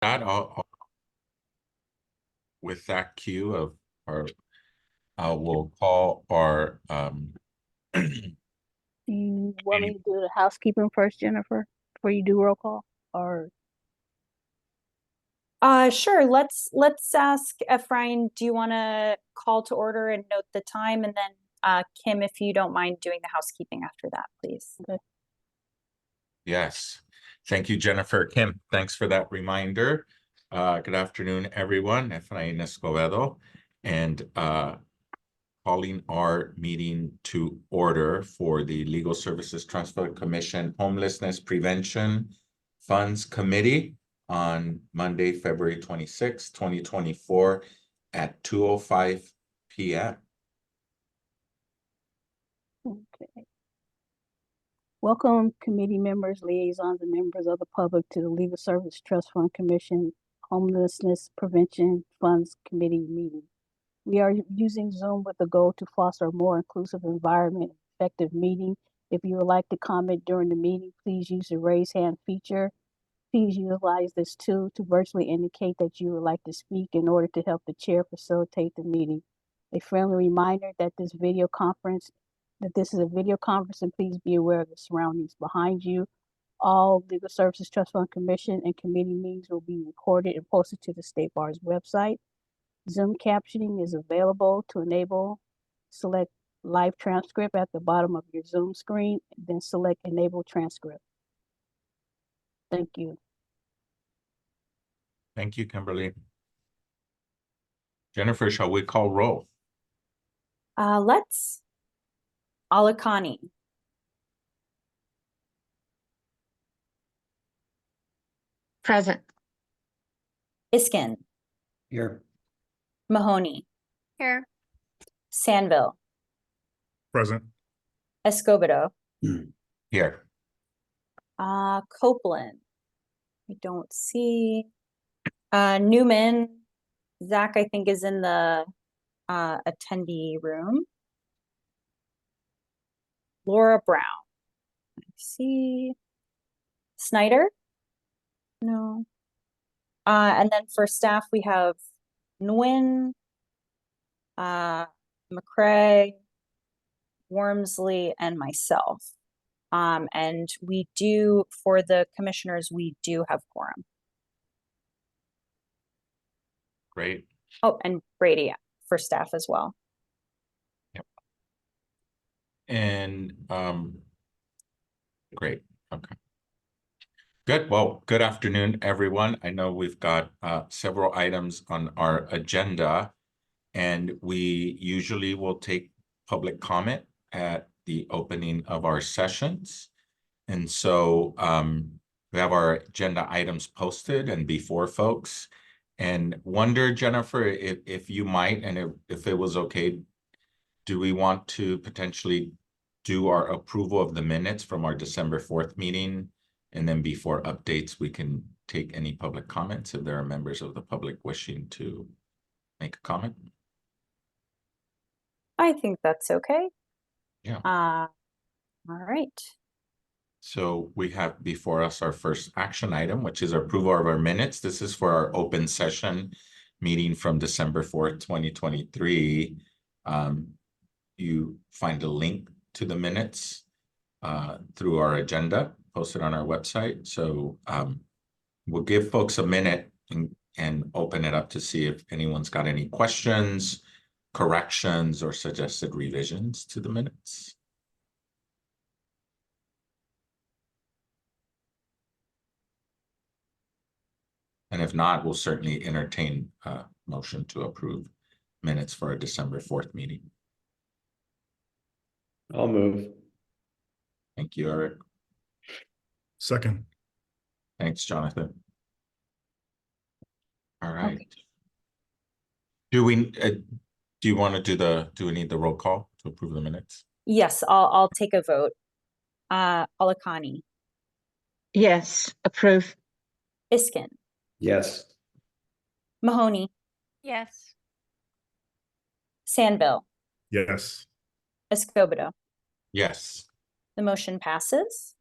That with that cue of our, we'll call our Do you want me to do the housekeeping first, Jennifer, before you do roll call? Or Sure. Let's ask Efrain, do you want to call to order and note the time? And then Kim, if you don't mind doing the housekeeping after that, please. okay. Yes. Thank you, Jennifer. Kim, thanks for that reminder. Good afternoon, everyone. Efrain Escobedo, and calling our meeting to order for the Legal Services Trust Fund Commission Homelessness Prevention Funds Committee on Monday, February 26, 2024 at 2:05 p.m. Okay. Welcome, committee members, liaisons, and members of the public to the Legal Service Trust Fund Commission Homelessness Prevention Funds Committee meeting. We are using Zoom with the goal to foster a more inclusive environment, effective meeting. If you would like to comment during the meeting, please use the raise hand feature. Please utilize this tool to virtually indicate that you would like to speak in order to help the chair facilitate the meeting. A friendly reminder that this is a video conference, and please be aware of the surroundings behind you. All Legal Services Trust Fund Commission and committee meetings will be recorded and posted to the State Bar's website. Zoom captioning is available to enable. Select live transcript at the bottom of your Zoom screen, then select enable transcript. Thank you. Thank you, Kimberly. Jennifer, shall we call roll? Let's. Alakani. Present. Iskin. Here. Mahoney. Here. Sandville. Present. Escobedo. Here. Copeland. I don't see. Newman. Zach, I think, is in the attendee room. Laura Brown. I see. Snyder? No. And then for staff, we have Nguyen, McCrae, Wormsley, and myself. And we do, for the commissioners, we do have quorum. Great. Oh, and Brady for staff as well. Yep. And great. Okay. Good. Well, good afternoon, everyone. I know we've got several items on our agenda, and we usually will take public comment at the opening of our sessions. And so we have our agenda items posted and before folks. And wonder, Jennifer, if you might, and if it was okay, do we want to potentially do our approval of the minutes from our December 4th meeting? And then before updates, we can take any public comments if there are members of the public wishing to make a comment. I think that's okay. Yeah. All right. So we have before us our first action item, which is approval of our minutes. This is for our open session meeting from December 4th, 2023. You find a link to the minutes through our agenda posted on our website. So we'll give folks a minute and open it up to see if anyone's got any questions, corrections, or suggested revisions to the minutes. And if not, we'll certainly entertain a motion to approve minutes for our December 4th meeting. I'll move. Thank you, Eric. Second. Thanks, Jonathan. All right. Okay. Do we need the roll call to approve the minutes? Yes, I'll take a vote. Alakani. Yes. Approve. Iskin. Yes. Mahoney. Yes. Sandville. Yes. Escobedo. Yes. The motion passes.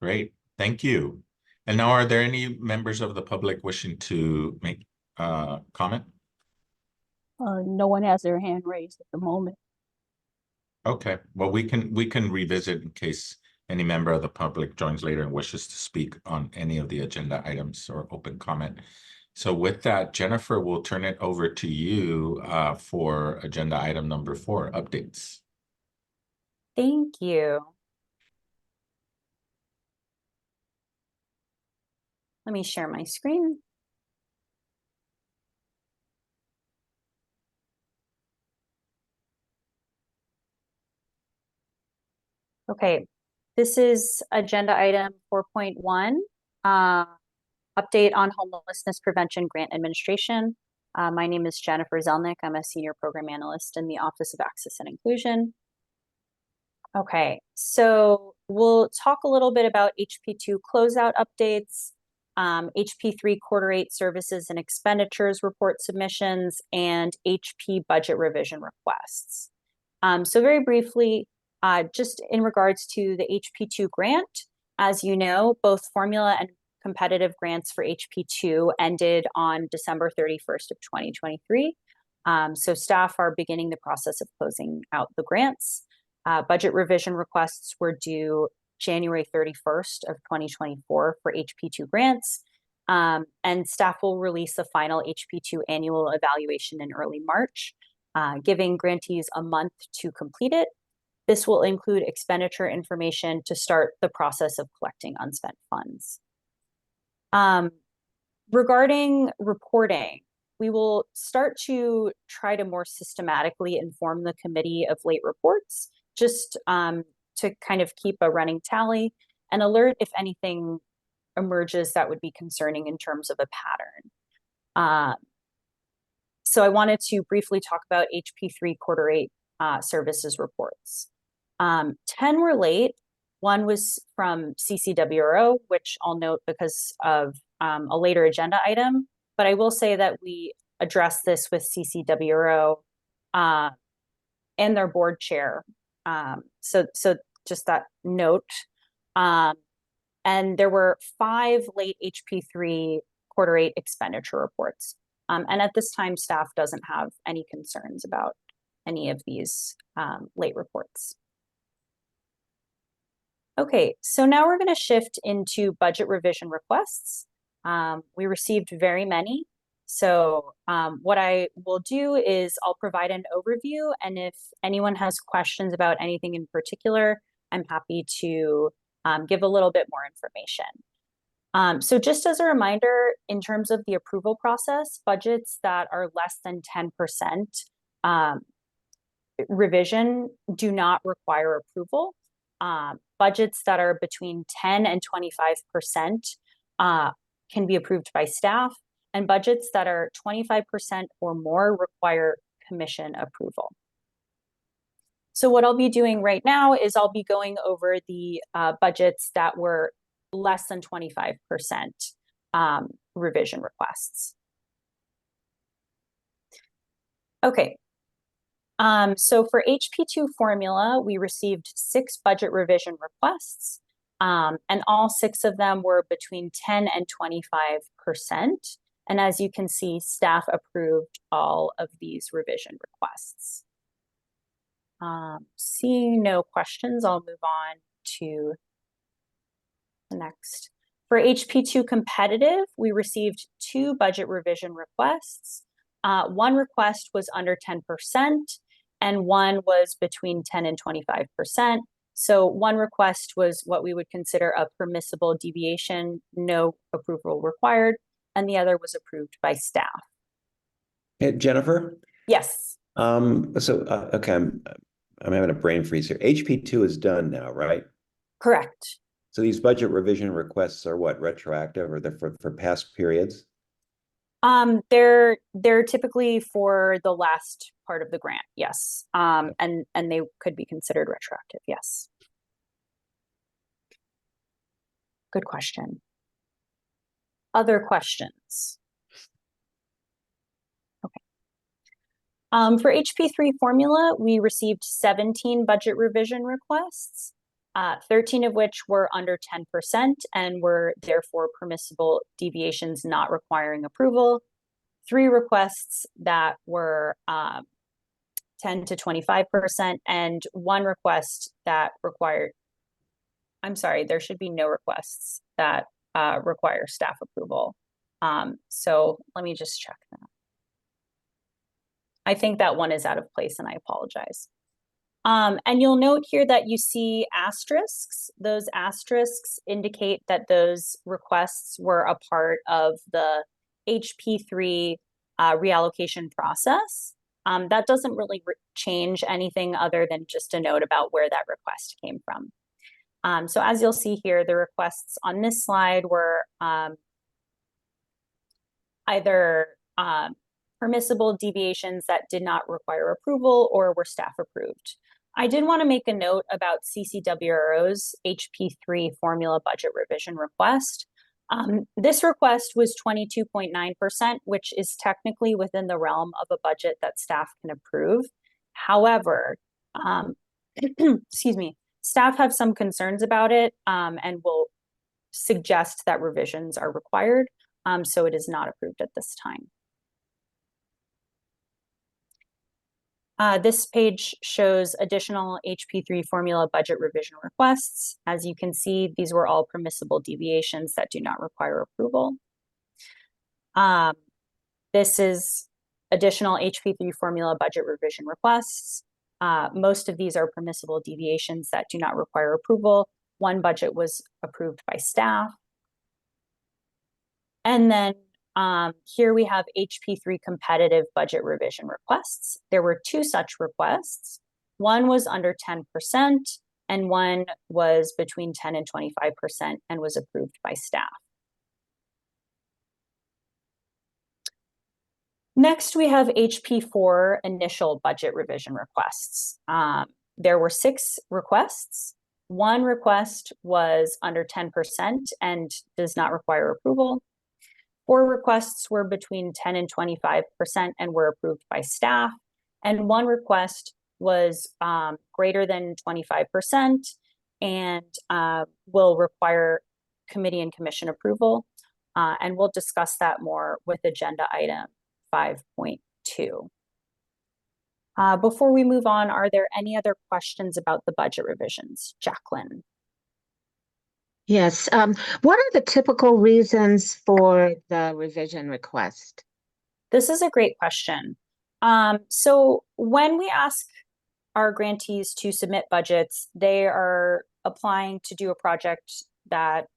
Great. Thank you. And now, are there any members of the public wishing to make comment? No one has their hand raised at the moment. Okay, well, we can revisit in case any member of the public joins later and wishes to speak on any of the agenda items or open comment. So with that, Jennifer, we'll turn it over to you for agenda item number 4, updates. Thank you. Let me share my screen. Okay, this is agenda item 4.1, update on homelessness prevention grant administration. My name is Jennifer Zelnick. I'm a senior program analyst in the Office of Access and Inclusion. Okay, so we'll talk a little bit about HP2 closeout updates, HP3 quarter 8 services and expenditures report submissions, and HP budget revision requests. So very briefly, just in regards to the HP2 grant, as you know, both formula and competitive grants for HP2 ended on December 31st of 2023. So staff are beginning the process of closing out the grants. Budget revision requests were due January 31st of 2024 for HP2 grants. And staff will release the final HP2 annual evaluation in early March, giving grantees a month to complete it. This will include expenditure information to start the process of collecting unspent funds. Regarding reporting, we will start to try to more systematically inform the committee of late reports, just to kind of keep a running tally and alert if anything emerges that would be concerning in terms of a pattern. So I wanted to briefly talk about HP3 quarter 8 services reports. 10 were late. One was from CCWRO, which I'll note because of a later agenda item, but I will say that we addressed this with CCWRO and their board chair. So just that note. And there were 5 late HP3 quarter 8 expenditure reports. And at this time, staff doesn't have any concerns about any of these late reports. Okay, so now we're going to shift into budget revision requests. We received very many. So what I will do is I'll provide an overview, and if anyone has questions about anything in particular, I'm happy to give a little bit more information. So just as a reminder, in terms of the approval process, budgets that are less than 10% revision do not require approval. Budgets that are between 10 and 25% can be approved by staff, and budgets that are 25% or more require commission approval. So what I'll be doing right now is I'll be going over the budgets that were less than 25% revision requests. Okay. So for HP2 formula, we received 6 budget revision requests, and all 6 of them were between 10 and 25%. And as you can see, staff approved all of these revision requests. Seeing no questions, I'll move on to the next. For HP2 competitive, we received 2 budget revision requests. One request was under 10%, and one was between 10 and 25%. So one request was what we would consider a permissible deviation, no approval required, and the other was approved by staff. Hey, Jennifer? Yes. Okay, I'm having a brain freeze here. HP2 is done now, right? Correct. So these budget revision requests are what, retroactive, or they're for past periods? They're typically for the last part of the grant, yes. And they could be considered retroactive, yes. Good question. Other questions? Okay. For HP3 formula, we received 17 budget revision requests. 13 of which were under 10% and were therefore permissible deviations not requiring approval. 3 requests that were 10 to 25%, and 1 request that required, I'm sorry, there should be no requests that require staff approval. So let me just check that. I think that one is out of place and I apologize. And you'll note here that you see asterisks. Those asterisks indicate that those requests were a part of the HP3 reallocation process. That doesn't really change anything other than just a note about where that request came from. So as you'll see here, the requests on this slide were either permissible deviations that did not require approval or were staff approved. I did want to make a note about CCWRO's HP3 formula budget revision request. This request was 22.9%, which is technically within the realm of a budget that staff can approve. However, excuse me, staff have some concerns about it and will suggest that revisions are required. So it is not approved at this time. This page shows additional HP3 formula budget revision requests. As you can see, these were all permissible deviations that do not require approval. This is additional HP3 formula budget revision requests. Most of these are permissible deviations that do not require approval. 1 budget was approved by staff. And then here we have HP3 competitive budget revision requests. There were 2 such requests. 1 was under 10% and 1 was between 10 and 25% and was approved by staff. Next, we have HP4 initial budget revision requests. There were 6 requests. 1 request was under 10% and does not require approval. 4 requests were between 10 and 25% and were approved by staff. And 1 request was greater than 25% and will require committee and commission approval. And we'll discuss that more with agenda item 5.2. Before we move on, are there any other questions about the budget revisions? Jacqueline. Yes. What are the typical reasons for the revision request? This is a great question. So when we ask our grantees to submit budgets, they are applying to do a project that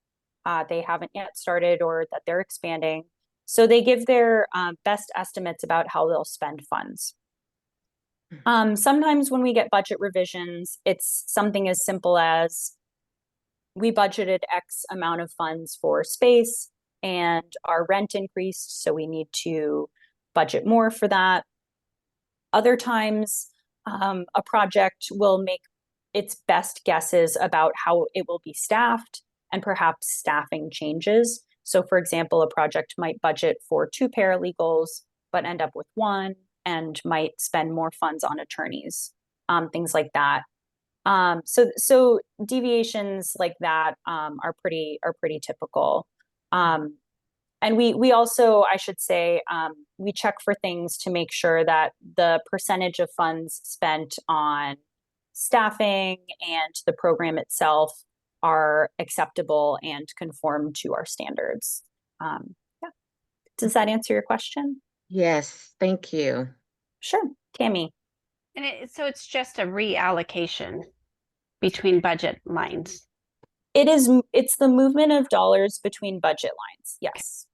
they haven't yet started or that they're expanding. So they give their best estimates about how they'll spend funds. Sometimes when we get budget revisions, it's something as simple as we budgeted X amount of funds for space and our rent increased, so we need to budget more for that. Other times, a project will make its best guesses about how it will be staffed and perhaps staffing changes. So for example, a project might budget for 2 paralegals, but end up with 1 and might spend more funds on attorneys, things like that. So deviations like that are pretty typical. And we also, I should say, we check for things to make sure that the percentage of funds spent on staffing and the program itself are acceptable and conform to our standards. Yeah. Does that answer your question? Yes, thank you. Sure. Tammy. And so it's just a reallocation between budget lines. It's the movement of dollars between budget lines. Yes.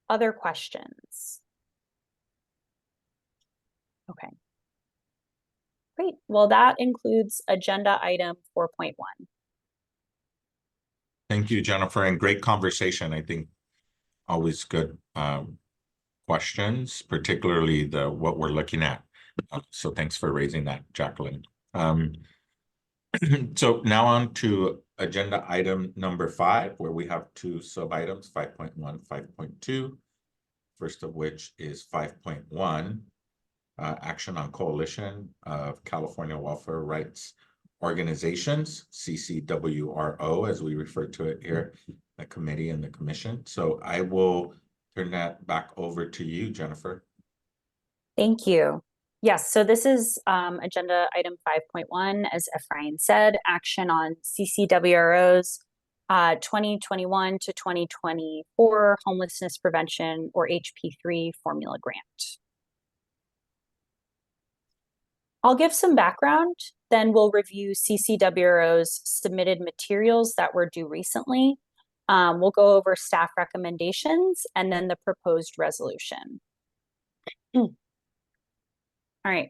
Other questions? Okay. Great. Well, that includes agenda item 4.1. Thank you, Jennifer, and great conversation. I think always good questions, particularly what we're looking at. So thanks for raising that, Jacqueline. So now on to agenda item number 5, where we have 2 sub-items, 5.1, 5.2. First of which is 5.1, action on coalition of California Welfare Rights Organizations, CCWRO, as we refer to it here, the committee and the commission. So I will turn that back over to you, Jennifer. Thank you. Yes, so this is agenda item 5.1, as Efrain said, action on CCWRO's 2021 to 2024 Homelessness Prevention, or HP3 formula grant. I'll give some background, then we'll review CCWRO's submitted materials that were due recently. We'll go over staff recommendations and then the proposed resolution. All right,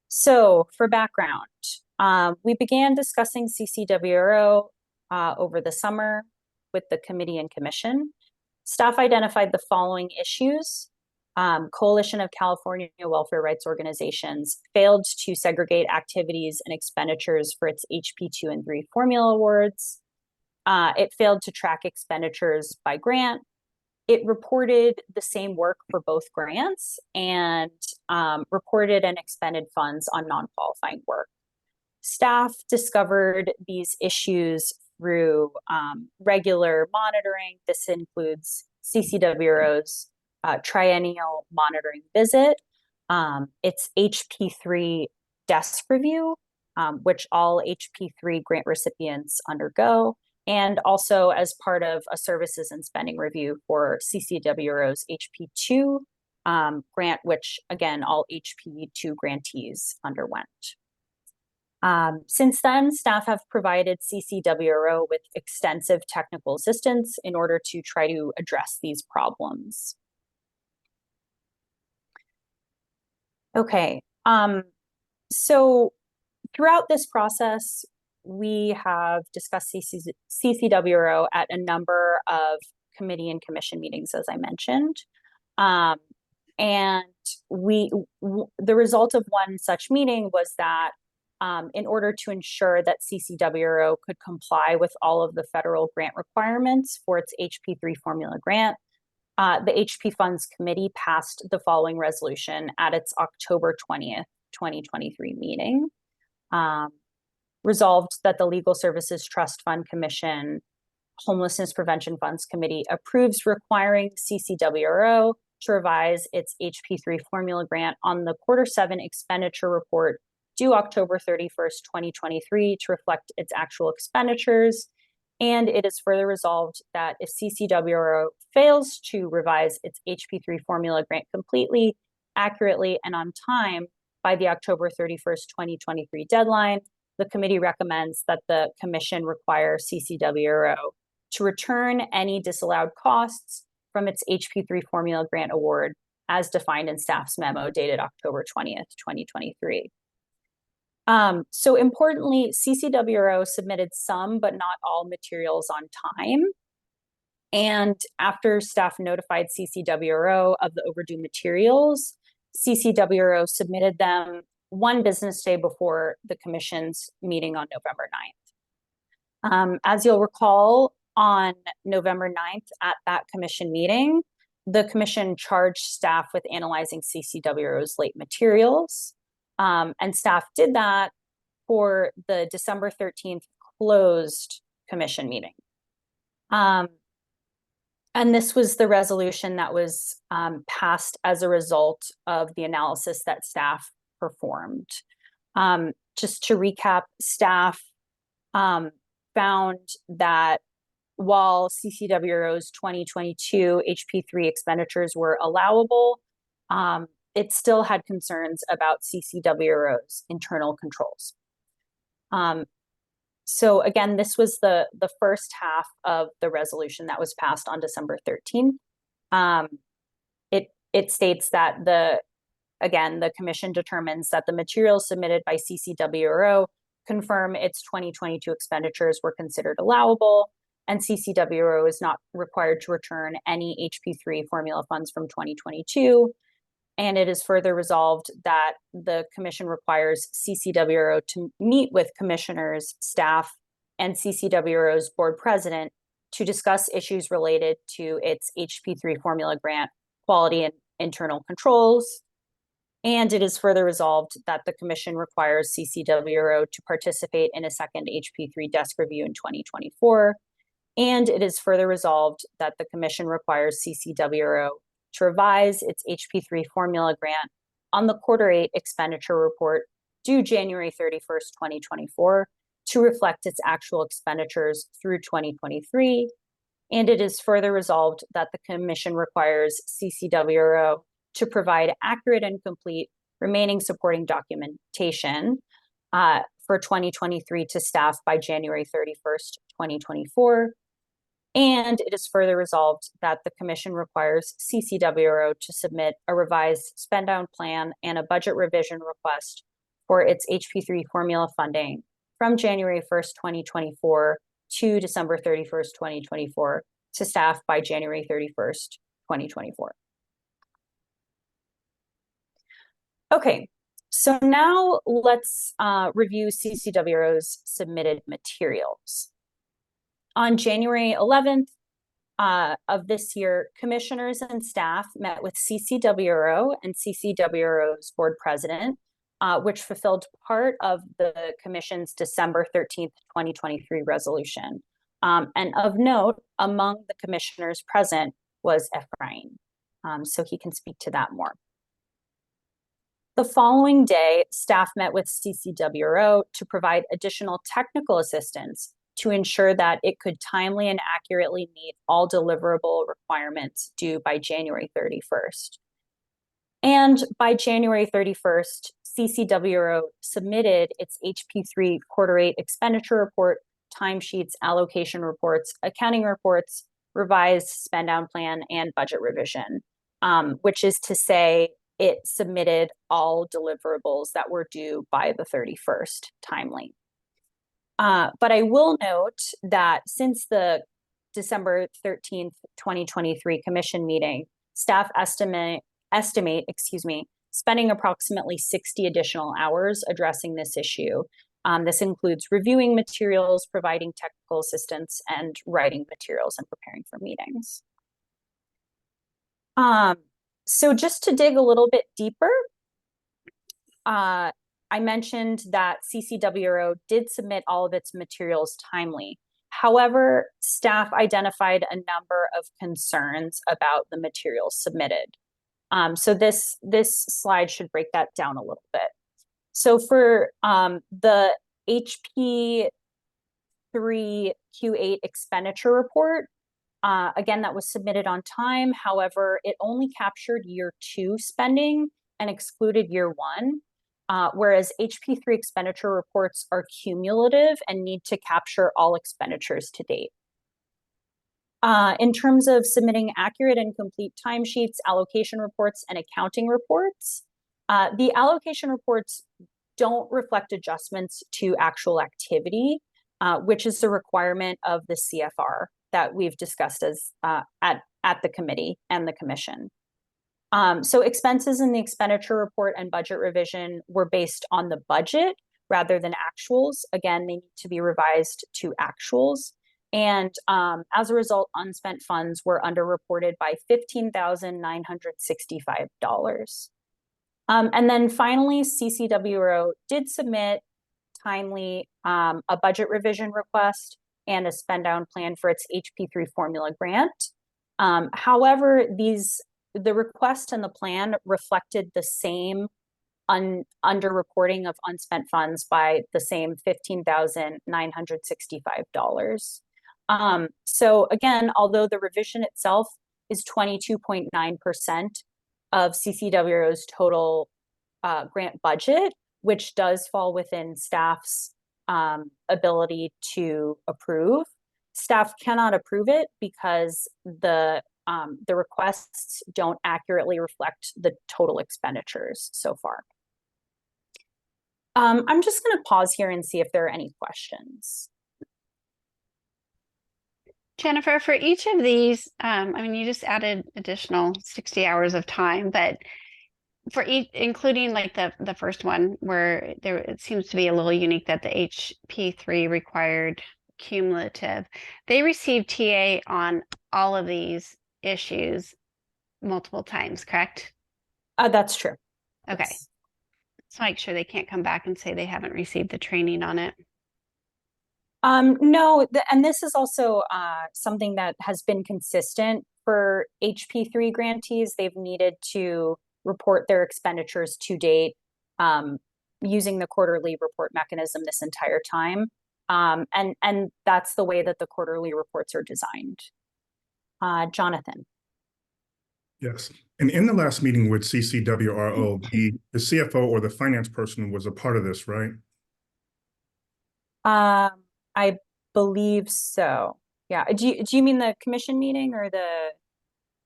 so for background, we began discussing CCWRO over the summer with the committee and commission. Staff identified the following issues. Coalition of California Welfare Rights Organizations failed to segregate activities and expenditures for its HP2 and 3 formula awards. It failed to track expenditures by grant. It reported the same work for both grants and reported and expended funds on non-qualifying work. Staff discovered these issues through regular monitoring. This includes CCWRO's triennial monitoring visit, its HP3 desk review, which all HP3 grant recipients undergo, and also as part of a services and spending review for CCWRO's HP2 grant, which again, all HP2 grantees underwent. Since then, staff have provided CCWRO with extensive technical assistance in order to try to address these problems. Okay, so throughout this process, we have discussed CCWRO at a number of committee and commission meetings, as I mentioned. And the result of one such meeting was that in order to ensure that CCWRO could comply with all of the federal grant requirements for its HP3 formula grant, the HP Funds Committee passed the following resolution at its October 20th, 2023 meeting. Resolved that the Legal Services Trust Fund Commission Homelessness Prevention Funds Committee approves requiring CCWRO to revise its HP3 formula grant on the Quarter 7 expenditure report due October 31st, 2023 to reflect its actual expenditures. And it is further resolved that if CCWRO fails to revise its HP3 formula grant completely, accurately, and on time by the October 31st, 2023 deadline, the committee recommends that the commission require CCWRO to return any disallowed costs from its HP3 formula grant award as defined in staff's memo dated October 20th, 2023. So importantly, CCWRO submitted some but not all materials on time. And after staff notified CCWRO of the overdue materials, CCWRO submitted them one business day before the commission's meeting on November 9th. As you'll recall, on November 9th at that commission meeting, the commission charged staff with analyzing CCWRO's late materials. And staff did that for the December 13th closed commission meeting. And this was the resolution that was passed as a result of the analysis that staff performed. Just to recap, staff found that while CCWRO's 2022 HP3 expenditures were allowable, it still had concerns about CCWRO's internal controls. So again, this was the first half of the resolution that was passed on December 13th. It states that the commission determines that the materials submitted by CCWRO confirm its 2022 expenditures were considered allowable, and CCWRO is not required to return any HP3 formula funds from 2022. And it is further resolved that the commission requires CCWRO to meet with commissioners, staff, and CCWRO's board president to discuss issues related to its HP3 formula grant quality and internal controls. And it is further resolved that the commission requires CCWRO to participate in a second HP3 desk review in 2024. And it is further resolved that the commission requires CCWRO to revise its HP3 formula grant on the quarter 8 expenditure report due January 31st, 2024 to reflect its actual expenditures through 2023. And it is further resolved that the commission requires CCWRO to provide accurate and complete remaining supporting documentation for 2023 to staff by January 31st, 2024. And it is further resolved that the commission requires CCWRO to submit a revised spend down plan and a budget revision request for its HP3 formula funding from January 1st, 2024 to December 31st, 2024 to staff by January 31st, 2024. Okay, so now let's review CCWRO's submitted materials. On January 11th of this year, commissioners and staff met with CCWRO and CCWRO's board president, which fulfilled part of the commission's December 13th, 2023 resolution. And of note, among the commissioners present was Ephraim, so he can speak to that more. The following day, staff met with CCWRO to provide additional technical assistance to ensure that it could timely and accurately meet all deliverable requirements due by January 31st. And by January 31st, CCWRO submitted its HP3 quarter 8 expenditure report, timesheets, allocation reports, accounting reports, revised spend down plan, and budget revision, which is to say it submitted all deliverables that were due by the 31st timely. But I will note that since the December 13th, 2023 commission meeting, staff estimate, spending approximately 60 additional hours addressing this issue. This includes reviewing materials, providing technical assistance, and writing materials and preparing for meetings. So just to dig a little bit deeper, I mentioned that CCWRO did submit all of its materials timely. However, staff identified a number of concerns about the materials submitted. So this slide should break that down a little bit. So for the HP3 Q8 expenditure report, again, that was submitted on time. However, it only captured year 2 spending and excluded year 1. Whereas HP3 expenditure reports are cumulative and need to capture all expenditures to date. In terms of submitting accurate and complete timesheets, allocation reports, and accounting reports, the allocation reports don't reflect adjustments to actual activity, which is the requirement of the CFR that we've discussed as at the committee and the commission. So expenses in the expenditure report and budget revision were based on the budget rather than actuals. Again, they need to be revised to actuals. And as a result, unspent funds were underreported by $15,965. And then finally, CCWRO did submit timely a budget revision request and a spend down plan for its HP3 formula grant. However, the request and the plan reflected the same underreporting of unspent funds by the same $15,965. So again, although the revision itself is 22.9% of CCWRO's total grant budget, which does fall within staff's ability to approve, staff cannot approve it because the requests don't accurately reflect the total expenditures so far. I'm just going to pause here and see if there are any questions. Jennifer, for each of these, I mean, you just added additional 60 hours of time, but for each, including like the first one where it seems to be a little unique that the HP3 required cumulative, they received TA on all of these issues multiple times, correct? That's true. Okay. Yes. So make sure they can't come back and say they haven't received the training on it. No, and this is also something that has been consistent for HP3 grantees. They've needed to report their expenditures to date using the quarterly report mechanism this entire time. And that's the way that the quarterly reports are designed. Jonathan. Yes. And in the last meeting with CCWRO, the CFO or the finance person was a part of this, right? I believe so. Yeah. Do you mean the commission meeting or the?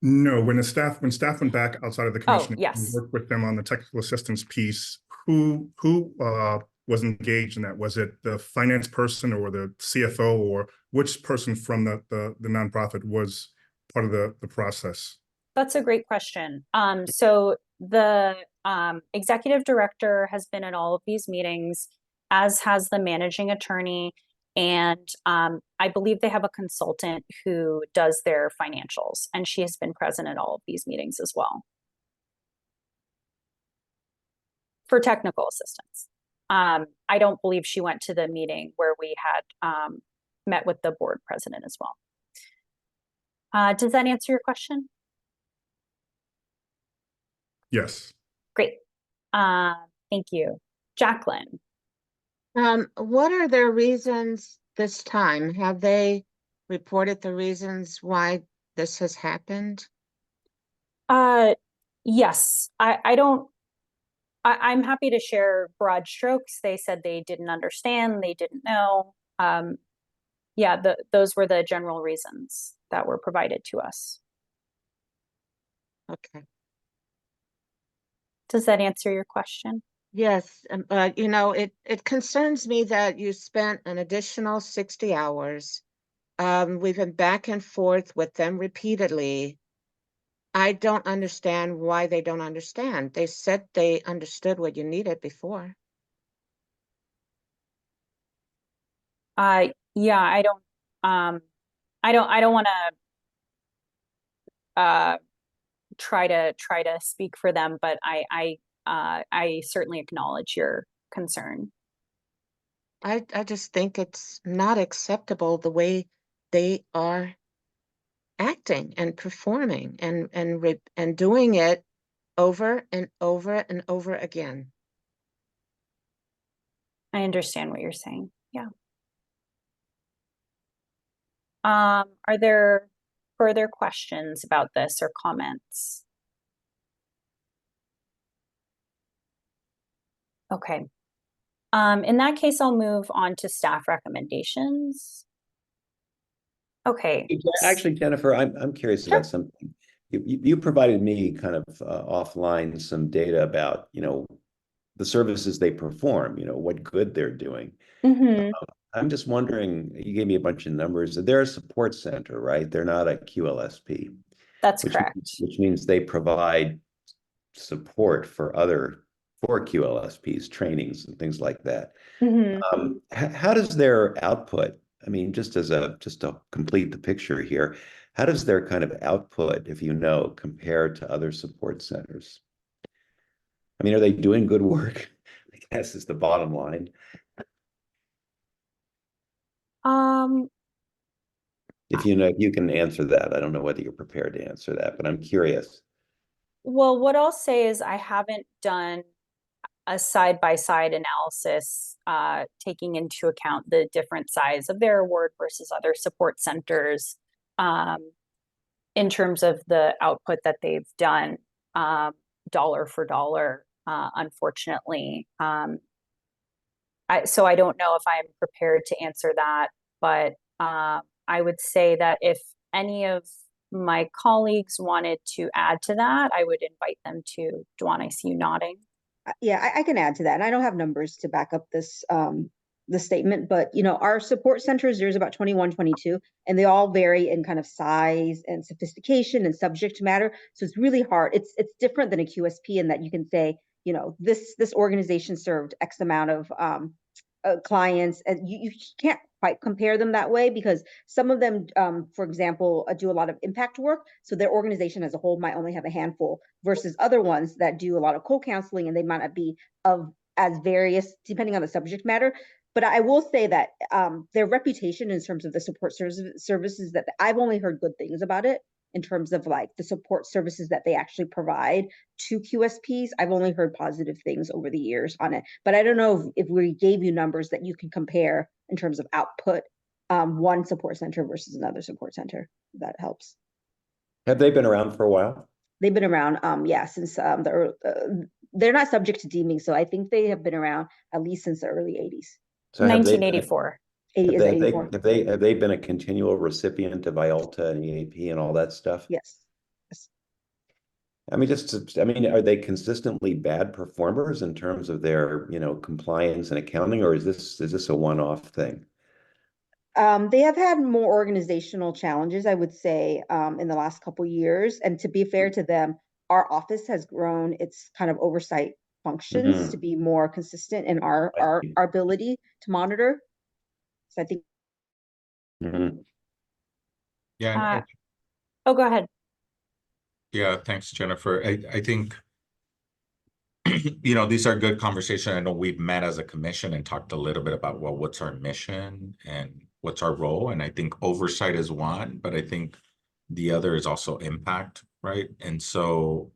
No, when staff went back outside of the commission, and yes. worked with them on the technical assistance piece, who was engaged in that? Was it the finance person or the CFO, or which person from the nonprofit was part of the process? That's a great question. So the executive director has been at all of these meetings, as has the managing attorney. And I believe they have a consultant who does their financials, and she has been present at all of these meetings as well for technical assistance. I don't believe she went to the meeting where we had met with the board president as well. Does that answer your question? Yes. Great. Thank you. Jacqueline. What are their reasons this time? Have they reported the reasons why this has happened? Yes. I'm happy to share broad strokes. They said they didn't understand, they didn't know. Yeah, those were the general reasons that were provided to us. Okay. Does that answer your question? Yes, you know, it concerns me that you spent an additional 60 hours. We've been back and forth with them repeatedly. I don't understand why they don't understand. They said they understood what you needed before. Yeah, I don't want to try to speak for them, but I certainly acknowledge your concern. I just think it's not acceptable the way they are acting and performing and doing it over and over and over again. I understand what you're saying. Yeah. Are there further questions about this or comments? Okay. In that case, I'll move on to staff recommendations. Okay. Actually, Jennifer, I'm curious Sure. about something. You provided me kind of offline some data about, the services they perform, what good they're doing. Mm-hmm. I'm just wondering, you gave me a bunch of numbers. They're a support center, right? They're not a QLSP. That's correct. Which means they provide support for QLSPs, trainings and things like that. Mm-hmm. How does their output, I mean, just to complete the picture here, how does their kind of output, if you know, compare to other support centers? I mean, are they doing good work? I guess is the bottom line. If you know, if you can answer that. I don't know whether you're prepared to answer that, but I'm curious. Well, what I'll say is I haven't done a side-by-side analysis, taking into account the different size of their award versus other support centers, in terms of the output that they've done, dollar for dollar, unfortunately. So I don't know if I'm prepared to answer that, but I would say that if any of my colleagues wanted to add to that, I would invite them to. Dwan, I see you nodding. Yeah, I can add to that. And I don't have numbers to back up this the statement, but our support centers, there's about 21, 22, and they all vary in kind of size and sophistication and subject matter. So it's really hard. It's different than a QSP in that you can say, this organization served X amount of clients, and you can't quite compare them that way, because some of them, for example, do a lot of impact work. So their organization as a whole might only have a handful, versus other ones that do a lot of co-counseling, and they might not be of as various depending on the subject matter. But I will say that their reputation in terms of the support services that I've only heard good things about it, in terms of like the support services that they actually provide to QSPs. I've only heard positive things over the years on it, but I don't know if we gave you numbers that you can compare in terms of output, one support center versus another support center. If that helps. Have they been around for a while? They've been around, yeah, since they're not subject to deeming, so I think they have been around at least since the early 80s. So have they 1984. 80 is have 84. have they been a continual recipient of IALTA and EAP and all that stuff? Yes. I mean, are they consistently bad performers in terms of their, compliance and accounting, or is this a one-off thing? They have had more organizational challenges, I would say, in the last couple of years. And to be fair to them, our office has grown its kind of oversight functions to be more consistent in our ability to monitor. So I think. Yeah. Oh, go ahead. Yeah, thanks, Jennifer. I think, these are good conversations. I know we've met as a commission and talked a little bit about, well, what's our mission and what's our role? And I think oversight is one, but I think the other is also impact, right? And so,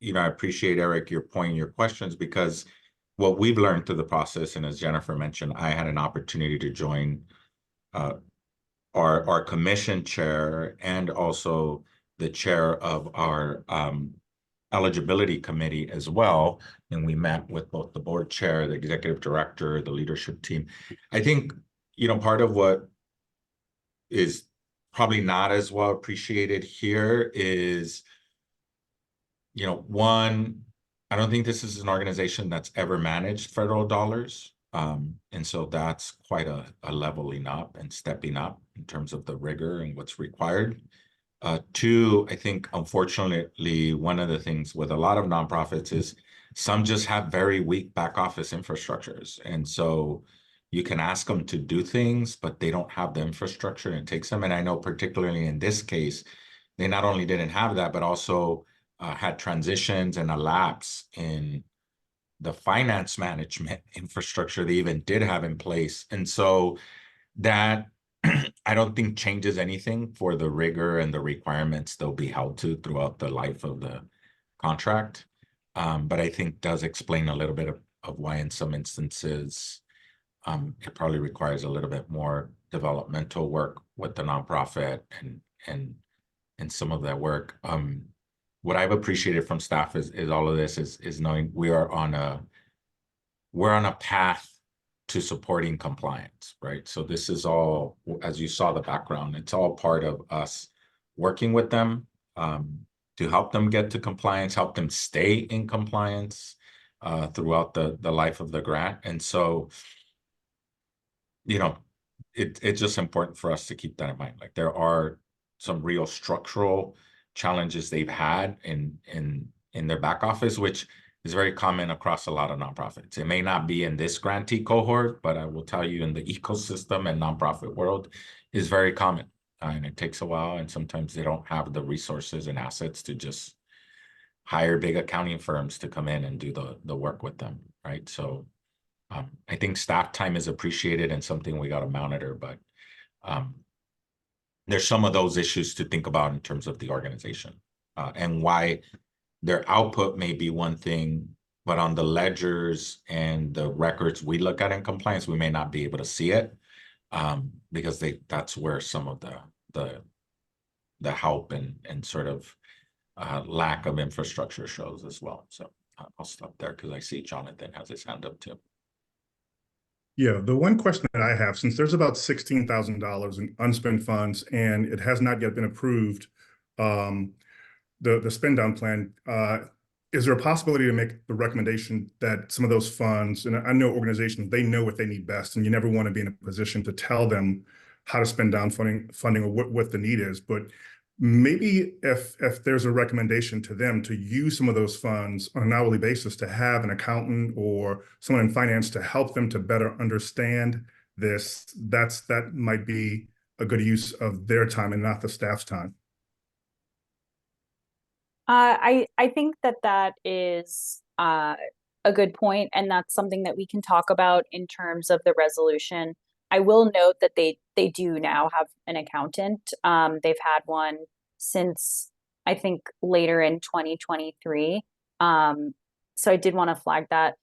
I appreciate, Eric, your point and your questions, because what we've learned through the process, and as Jennifer mentioned, I had an opportunity to join our commission chair and also the chair of our eligibility committee as well. And we met with both the board chair, the executive director, the leadership team. I think, part of what is probably not as well appreciated here is, one, I don't think this is an organization that's ever managed federal dollars. And so that's quite a leveling up and stepping up in terms of the rigor and what's required. Two, I think, unfortunately, one of the things with a lot of nonprofits is some just have very weak back office infrastructures. And so you can ask them to do things, but they don't have the infrastructure, and it takes them. And I know particularly in this case, they not only didn't have that, but also had transitions and a lapse in the finance management infrastructure they even did have in place. And so that I don't think changes anything for the rigor and the requirements they'll be held to throughout the life of the contract. But I think does explain a little bit of why in some instances it probably requires a little bit more developmental work with the nonprofit and some of that work. What I've appreciated from staff is all of this is knowing we're on a path to supporting compliance, right? So this is all, as you saw the background, it's all part of us working with them to help them get to compliance, help them stay in compliance throughout the life of the grant. And so, it's just important for us to keep that in mind. Like there are some real structural challenges they've had in their back office, which is very common across a lot of nonprofits. It may not be in this grantee cohort, but I will tell you in the ecosystem and nonprofit world is very common. And it takes a while, and sometimes they don't have the resources and assets to just hire big accounting firms to come in and do the work with them, right? So I think staff time is appreciated and something we got to monitor, but there's some of those issues to think about in terms of the organization and why their output may be one thing, but on the ledgers and the records we look at in compliance, we may not be able to see it because that's where some of the help and sort of lack of infrastructure shows as well. So I'll stop there because I see Jonathan has his hand up too. Yeah, the one question that I have, since there's about $16,000 in unspent funds and it has not yet been approved, the spend down plan, is there a possibility to make the recommendation that some of those funds, and I know organizations, they know what they need best, and you never want to be in a position to tell them how to spend down funding or what the need is, but maybe if there's a recommendation to them to use some of those funds on an hourly basis, to have an accountant or someone in finance to help them to better understand this, that might be a good use of their time and not the staff's time. I think that is a good point, and that's something that we can talk about in terms of the resolution. I will note that they do now have an accountant. They've had one since I think later in 2023. So I did want to flag that.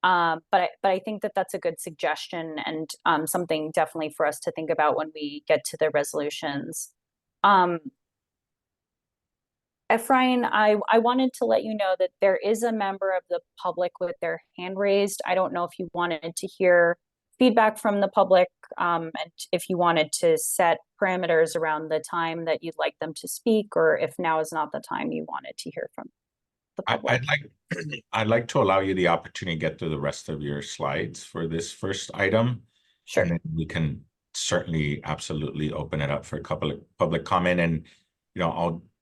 But I think that that's a good suggestion, and something definitely for us to think about when we get to the resolutions. Ephraim, I wanted to let you know that there is a member of the public with their hand raised. I don't know if you wanted to hear feedback from the public, and if you wanted to set parameters around the time that you'd like them to speak, or if now is not the time you wanted to hear from the public. I'd like to allow you the opportunity to get through the rest of your slides for this first item. Sure. And then we can certainly absolutely open it up for a couple of public comment, and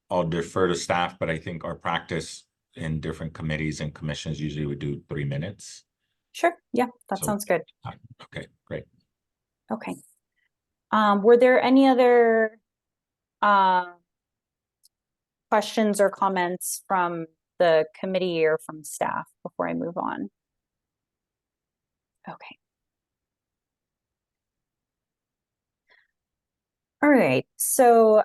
I'll defer to staff, but I think our practice in different committees and commissions usually would do 3 minutes. Sure. Yeah, that sounds good. Okay, great. Okay. Were there any other questions or comments from the committee or from staff before I move on? Okay. All right. So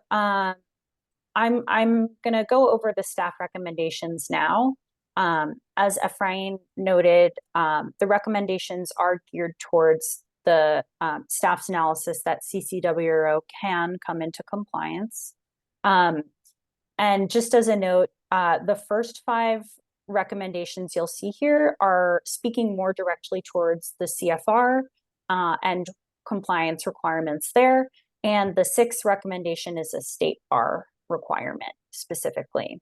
I'm gonna go over the staff recommendations now. As Ephraim noted, the recommendations are geared towards the staff's analysis that CCWRO can come into compliance. And just as a note, the first 5 recommendations you'll see here are speaking more directly towards the CFR and compliance requirements there. And the 6th recommendation is a state bar requirement specifically.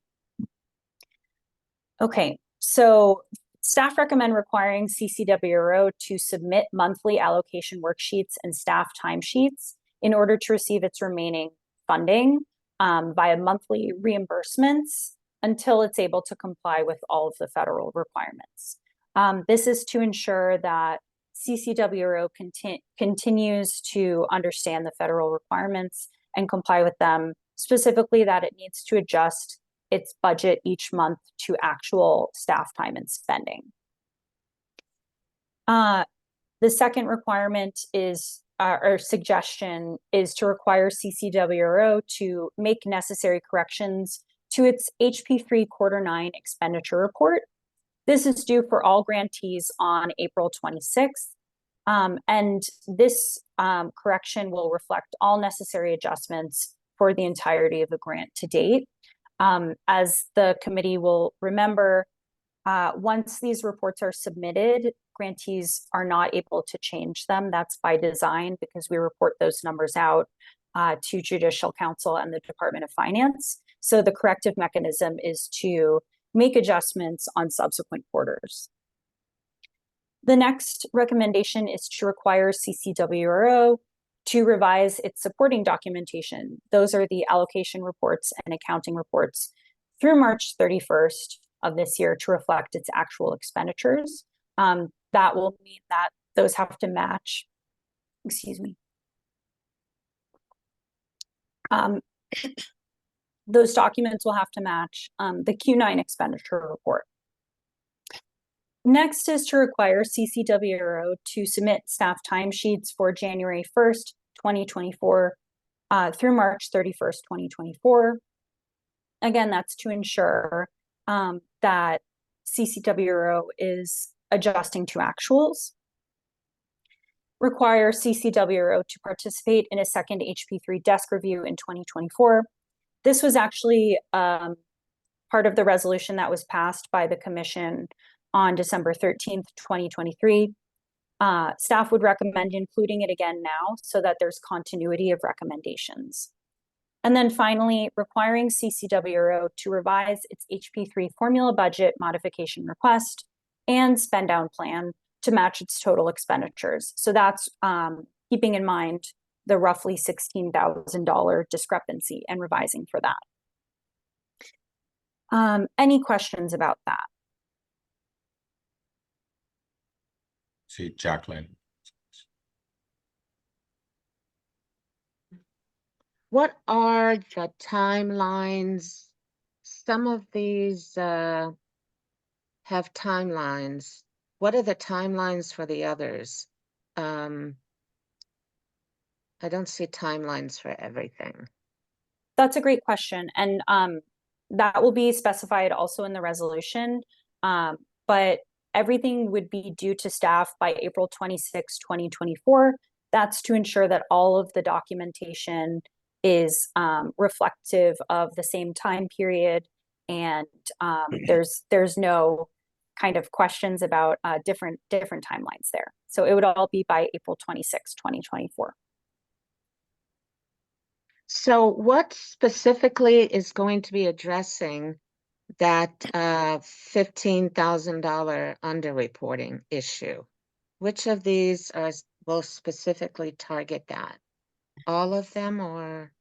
Okay, so staff recommend requiring CCWRO to submit monthly allocation worksheets and staff timesheets in order to receive its remaining funding via monthly reimbursements until it's able to comply with all of the federal requirements. This is to ensure that CCWRO continues to understand the federal requirements and comply with them, specifically that it needs to adjust its budget each month to actual staff time and spending. The second requirement is, or suggestion, is to require CCWRO to make necessary corrections to its HP3 Quarter 9 expenditure report. This is due for all grantees on April 26th. And this correction will reflect all necessary adjustments for the entirety of the grant to date. As the committee will remember, once these reports are submitted, grantees are not able to change them. That's by design, because we report those numbers out to Judicial Council and the Department of Finance. So the corrective mechanism is to make adjustments on subsequent quarters. The next recommendation is to require CCWRO to revise its supporting documentation. Those are the allocation reports and accounting reports through March 31st of this year to reflect its actual expenditures. That will mean that those have to match, excuse me. Those documents will have to match the Q9 expenditure report. Next is to require CCWRO to submit staff timesheets for January 1st, 2024 through March 31st, 2024. Again, that's to ensure that CCWRO is adjusting to actuals. Require CCWRO to participate in a second HP3 desk review in 2024. This was actually part of the resolution that was passed by the commission on December 13th, 2023. Staff would recommend including it again now so that there's continuity of recommendations. And then finally, requiring CCWRO to revise its HP3 formula budget modification request and spend down plan to match its total expenditures. So that's keeping in mind the roughly $16,000 discrepancy and revising for that. Any questions about that? See, Jacqueline. What are the timelines? Some of these have timelines. What are the timelines for the others? I don't see timelines for everything. That's a great question. And that will be specified also in the resolution. But everything would be due to staff by April 26, 2024. That's to ensure that all of the documentation is reflective of the same time period, and there's no kind of questions about different timelines there. So it would all be by April 26, 2024. So what specifically is going to be addressing that $15,000 underreporting issue? Which of these will specifically target that? All of them, or?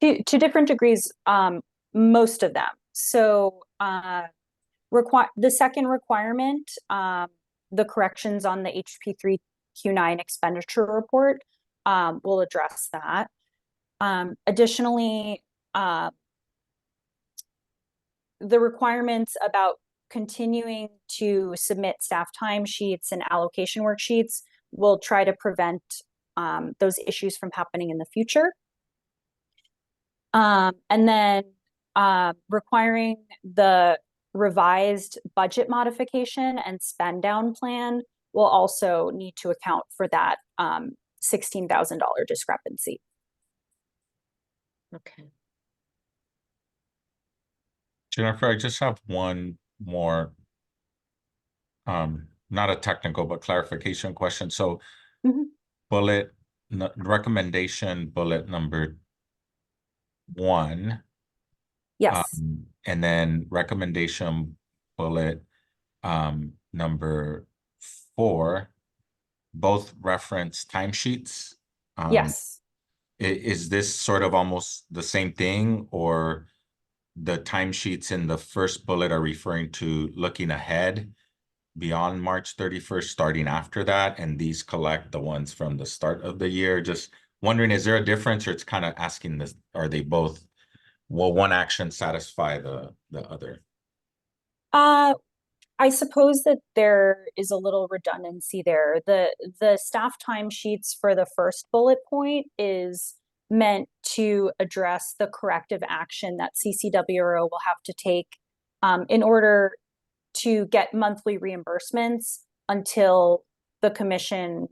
To different degrees, most of them. So the second requirement, the corrections on the HP3Q9 expenditure report, will address that. Additionally, the requirements about continuing to submit staff timesheets and allocation worksheets will try to prevent those issues from happening in the future. And then requiring the revised budget modification and spend down plan will also need to account for that $16,000 discrepancy. Okay. Jennifer, I just have one more, not a technical, but clarification question. So recommendation bullet number 1. Yes. And then recommendation bullet number 4, both reference timesheets. Yes. Is this sort of almost the same thing, or the timesheets in the first bullet are referring to looking ahead beyond March 31st, starting after that, and these collect the ones from the start of the year? Just wondering, is there a difference, or it's kind of asking this, are they both, will one action satisfy the other? I suppose that there is a little redundancy there. The staff timesheets for the first bullet point is meant to address the corrective action that CCWRO will have to take in order to get monthly reimbursements until the commission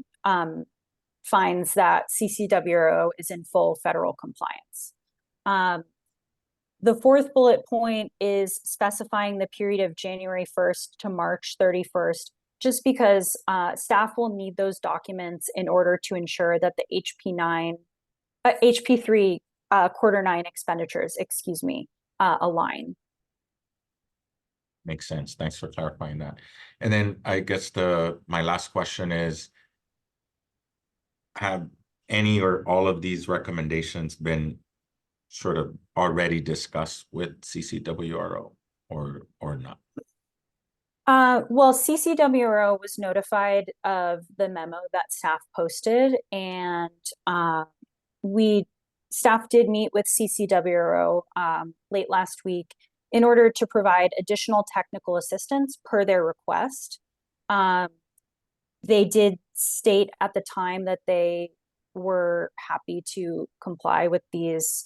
finds that CCWRO is in full federal compliance. The fourth bullet point is specifying the period of January 1st to March 31st, just because staff will need those documents in order to ensure that the HP3 quarter 9 expenditures, align. Makes sense. Thanks for clarifying that. And then I guess my last question is, have any or all of these recommendations been sort of already discussed with CCWRO or not? Well, CCWRO was notified of the memo that staff posted, and staff did meet with CCWRO late last week in order to provide additional technical assistance per their request. They did state at the time that they were happy to comply with these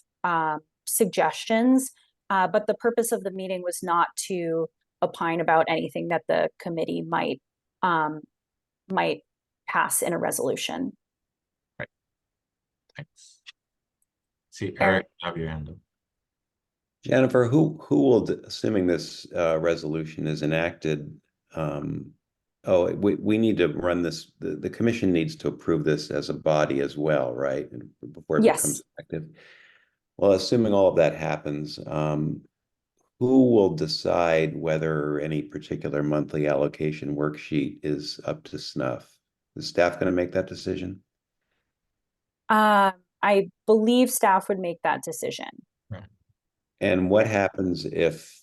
suggestions, but the purpose of the meeting was not to opine about anything that the committee might pass in a resolution. Right. Thanks. See, Eric, have your hand up. Jennifer, who will, assuming this resolution is enacted, we need to run this, the commission needs to approve this as a body as well, right? Before it becomes effective. Well, assuming all of that happens, who will decide whether any particular monthly allocation worksheet is up to snuff? Is staff going to make that decision? I believe staff would make that decision. And what happens if,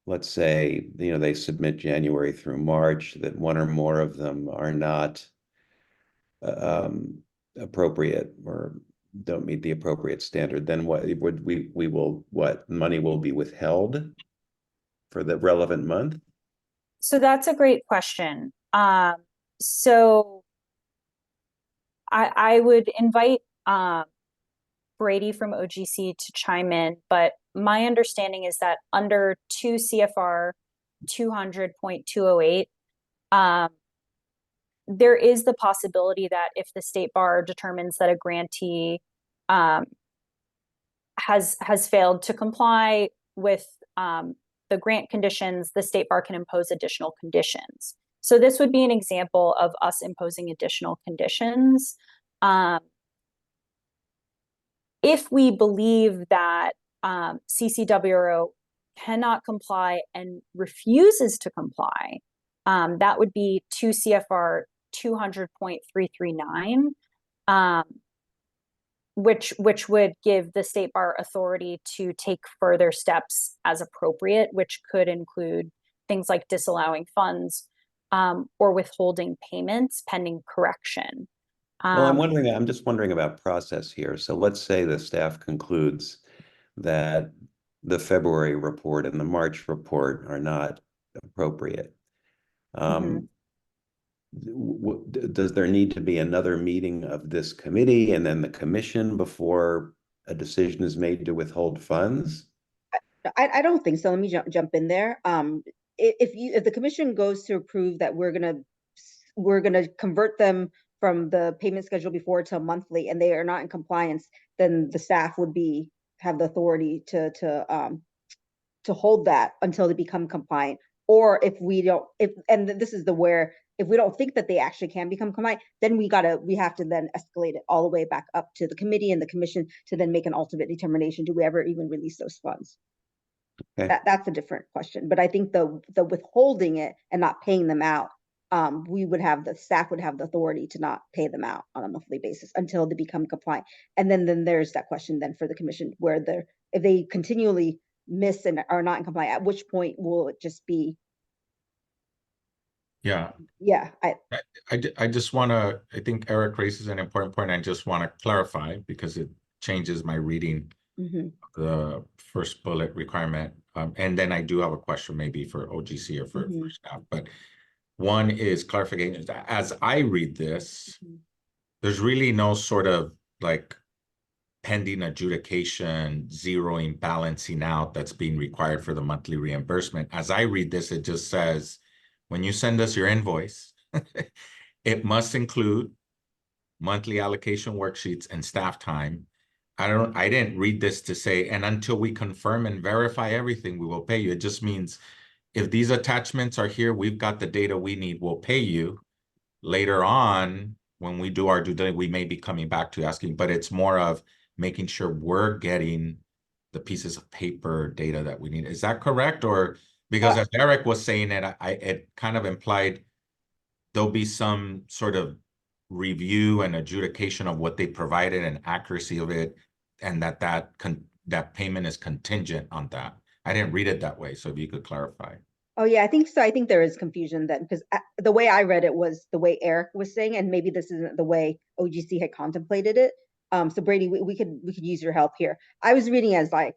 let's say, they submit January through March, that one or more of them are not appropriate or don't meet the appropriate standard? Then what would we will what money will be withheld for the relevant month? So that's a great question. So I would invite Brady from OGC to chime in, but my understanding is that under 2 CFR 200.208, there is the possibility that if the state bar determines that a grantee has failed to comply with the grant conditions, the state bar can impose additional conditions. So this would be an example of us imposing additional conditions. If we believe that CCWRO cannot comply and refuses to comply, that would be 2 CFR 200.339, which would give the state bar authority to take further steps as appropriate, which could include things like disallowing funds or withholding payments pending correction. Well, I'm just wondering about process here. So let's say the staff concludes that the February report and the March report are not appropriate. Does there need to be another meeting of this committee and then the commission before a decision is made to withhold funds? I don't think so. Let me jump in there. If the commission goes to approve that we're gonna convert them from the payment schedule before to monthly, and they are not in compliance, then the staff would have the authority to hold that until they become compliant. Or if we don't, this is where if we don't think that they actually can become compliant, then we have to then escalate it all the way back up to the committee and the commission to then make an ultimate determination. Do we ever even release those funds? Okay. That's a different question. But I think the withholding it and not paying them out, the staff would have the authority to not pay them out on a monthly basis until they become compliant. And then there's that question then for the commission where if they continually miss and are not in compliance, at which point will it just be? Yeah. Yeah. I just want to, I think Eric raises an important point. I just want to clarify because it changes my reading of the first bullet requirement. And then I do have a question maybe for OGC or for staff, but one is clarification. As I read this, there's really no sort of like pending adjudication, zeroing, balancing out that's being required for the monthly reimbursement. As I read this, it just says, when you send us your invoice, it must include monthly allocation worksheets and staff time. I didn't read this to say, and until we confirm and verify everything, we will pay you. It just means if these attachments are here, we've got the data we need, we'll pay you. Later on, when we do our due diligence, we may be coming back to asking, but it's more of making sure we're getting the pieces of paper data that we need. Is that correct? Or because as Eric was saying it, it kind of implied there'll be some sort of review and adjudication of what they provided and accuracy of it, and that payment is contingent on that. I didn't read it that way, so if you could clarify. Oh yeah, I think so. I think there is confusion then because the way I read it was the way Eric was saying, and maybe this isn't the way OGC had contemplated it. So Brady, we could use your help here. I was reading as like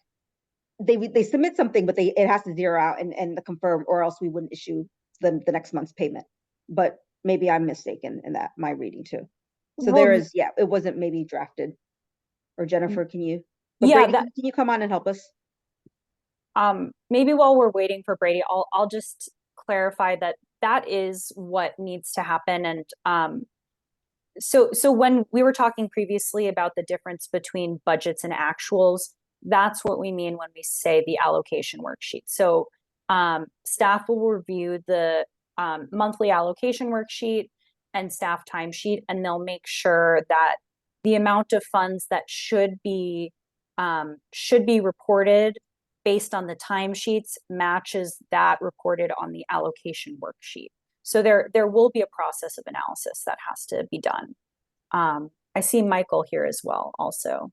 they submit something, but it has to zero out and confirm, or else we wouldn't issue the next month's payment. But maybe I'm mistaken in that my reading too. So there is, it wasn't maybe drafted. Or Jennifer, can you? Brady, can you come on and help us? Maybe while we're waiting for Brady, I'll just clarify that is what needs to happen. And so when we were talking previously about the difference between budgets and actuals, that's what we mean when we say the allocation worksheet. So staff will review the monthly allocation worksheet and staff timesheet, and they'll make sure that the amount of funds that should be reported based on the timesheets matches that reported on the allocation worksheet. So there will be a process of analysis that has to be done. I see Michael here as well also.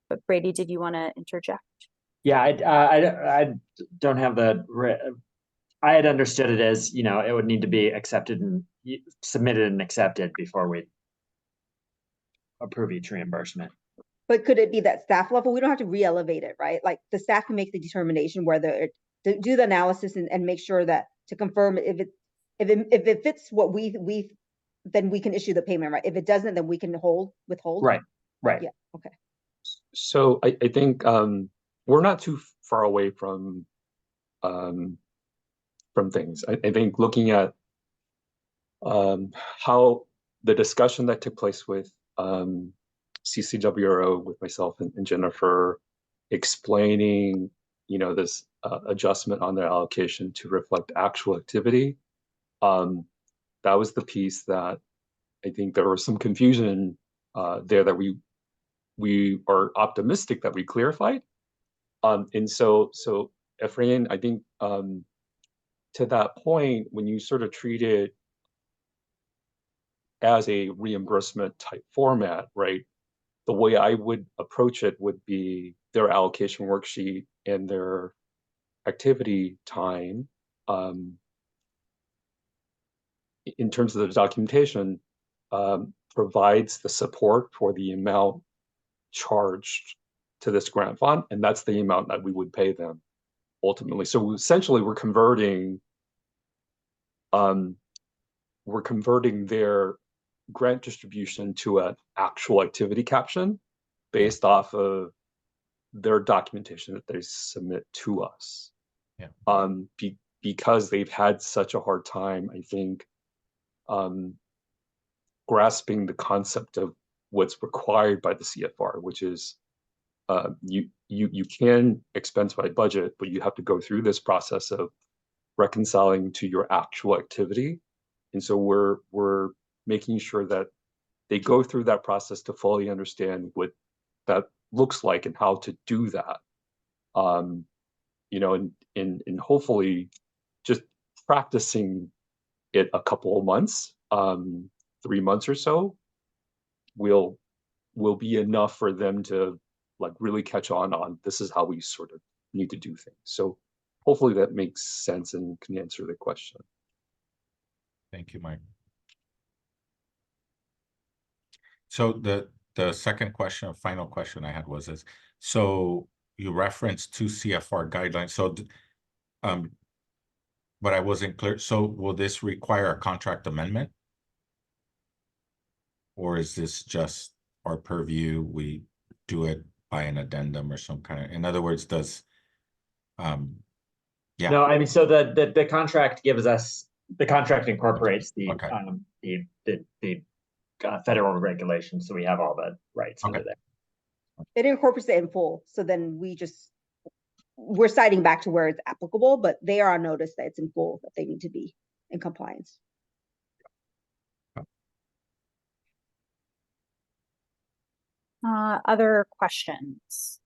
But Brady, did you want to interject? Yeah, I don't have I had understood it as, you know, it would need to be accepted and submitted and accepted before we approve each reimbursement. But could it be that staff level? We don't have to re-elevate it, right? Like the staff can make the determination whether to do the analysis and make sure that to confirm if it fits what we then we can issue the payment, right? If it doesn't, then we can withhold. Right. Yeah. Okay. So I think we're not too far away from things. I think looking at how the discussion that took place with CCWRO, with myself and Jennifer, explaining, you know, this adjustment on their allocation to reflect actual activity. That was the piece that I think there was some confusion there that we are optimistic that we clarified. And so Ephraim, I think to that point, when you sort of treat it as a reimbursement type format, right? The way I would approach it would be their allocation worksheet and their activity time. In terms of the documentation, provides the support for the amount charged to this grant fund, and that's the amount that we would pay them ultimately. So essentially, we're converting their grant distribution to an actual activity caption based off of their documentation that they submit to us. Yeah. Because they've had such a hard time, I think, grasping the concept of what's required by the CFR, which is you can expense by budget, but you have to go through this process of reconciling to your actual activity. And so we're making sure that they go through that process to fully understand what that looks like and how to do that. You know, and hopefully just practicing it a couple of months, 3 months or so, will be enough for them to like really catch on this is how we sort of need to do things. So hopefully that makes sense and can answer the question. Thank you, Mike. So the second question, or final question I had was this. So you referenced 2 CFR guidelines. So but I wasn't clear. So will this require a contract amendment? Or is this just our purview? We do it by an addendum or some kind of, in other words, does yeah. No, I mean, so the contract gives us, the contract incorporates the Okay. the federal regulations, so we have all the rights under there. It incorporates it in full. So then we're citing back to where it's applicable, but they are on notice that it's in full, that they need to be in compliance. Other questions?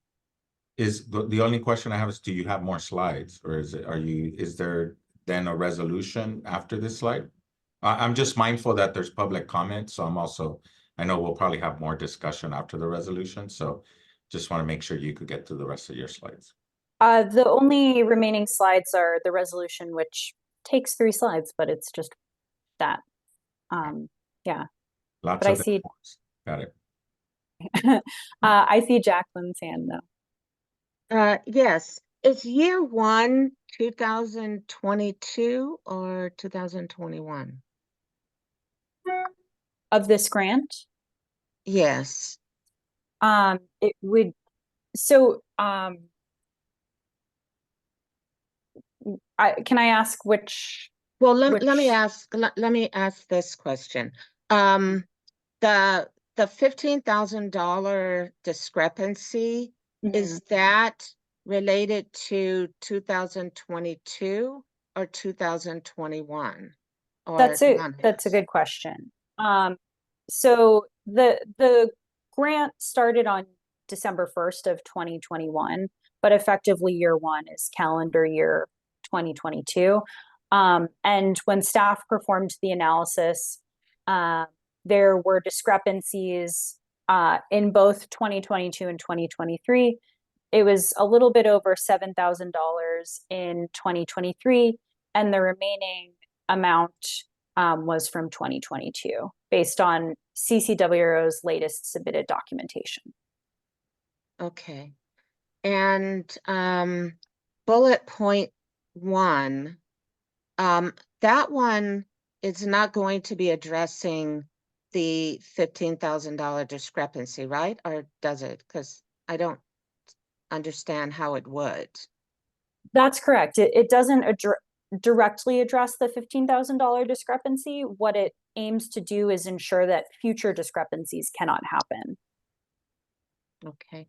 Is the only question I have is, do you have more slides, or is there then a resolution after this slide? I'm just mindful that there's public comment, so I know we'll probably have more discussion after the resolution, so just want to make sure you could get to the rest of your slides. The only remaining slides are the resolution, which takes 3 slides, but it's just that. Yeah. Lots but of I see. Got it. I see Jacqueline's hand though. Yes, is year 1 2022 or 2021? Of this grant? Yes. It would, so can I ask which? Well, let me ask this question. The $15,000 discrepancy, is that related to 2022 or 2021? That's a good question. So the grant started on December 1st of 2021, but effectively year 1 is calendar year 2022. And when staff performed the analysis, there were discrepancies in both 2022 and 2023. It was a little bit over $7,000 in 2023, and the remaining amount was from 2022, based on CCWRO's latest submitted documentation. Okay. And bullet point 1, that one is not going to be addressing the $15,000 discrepancy, right? Or does it? Because I don't understand how it would. That's correct. It doesn't directly address the $15,000 discrepancy. What it aims to do is ensure that future discrepancies cannot happen. Okay.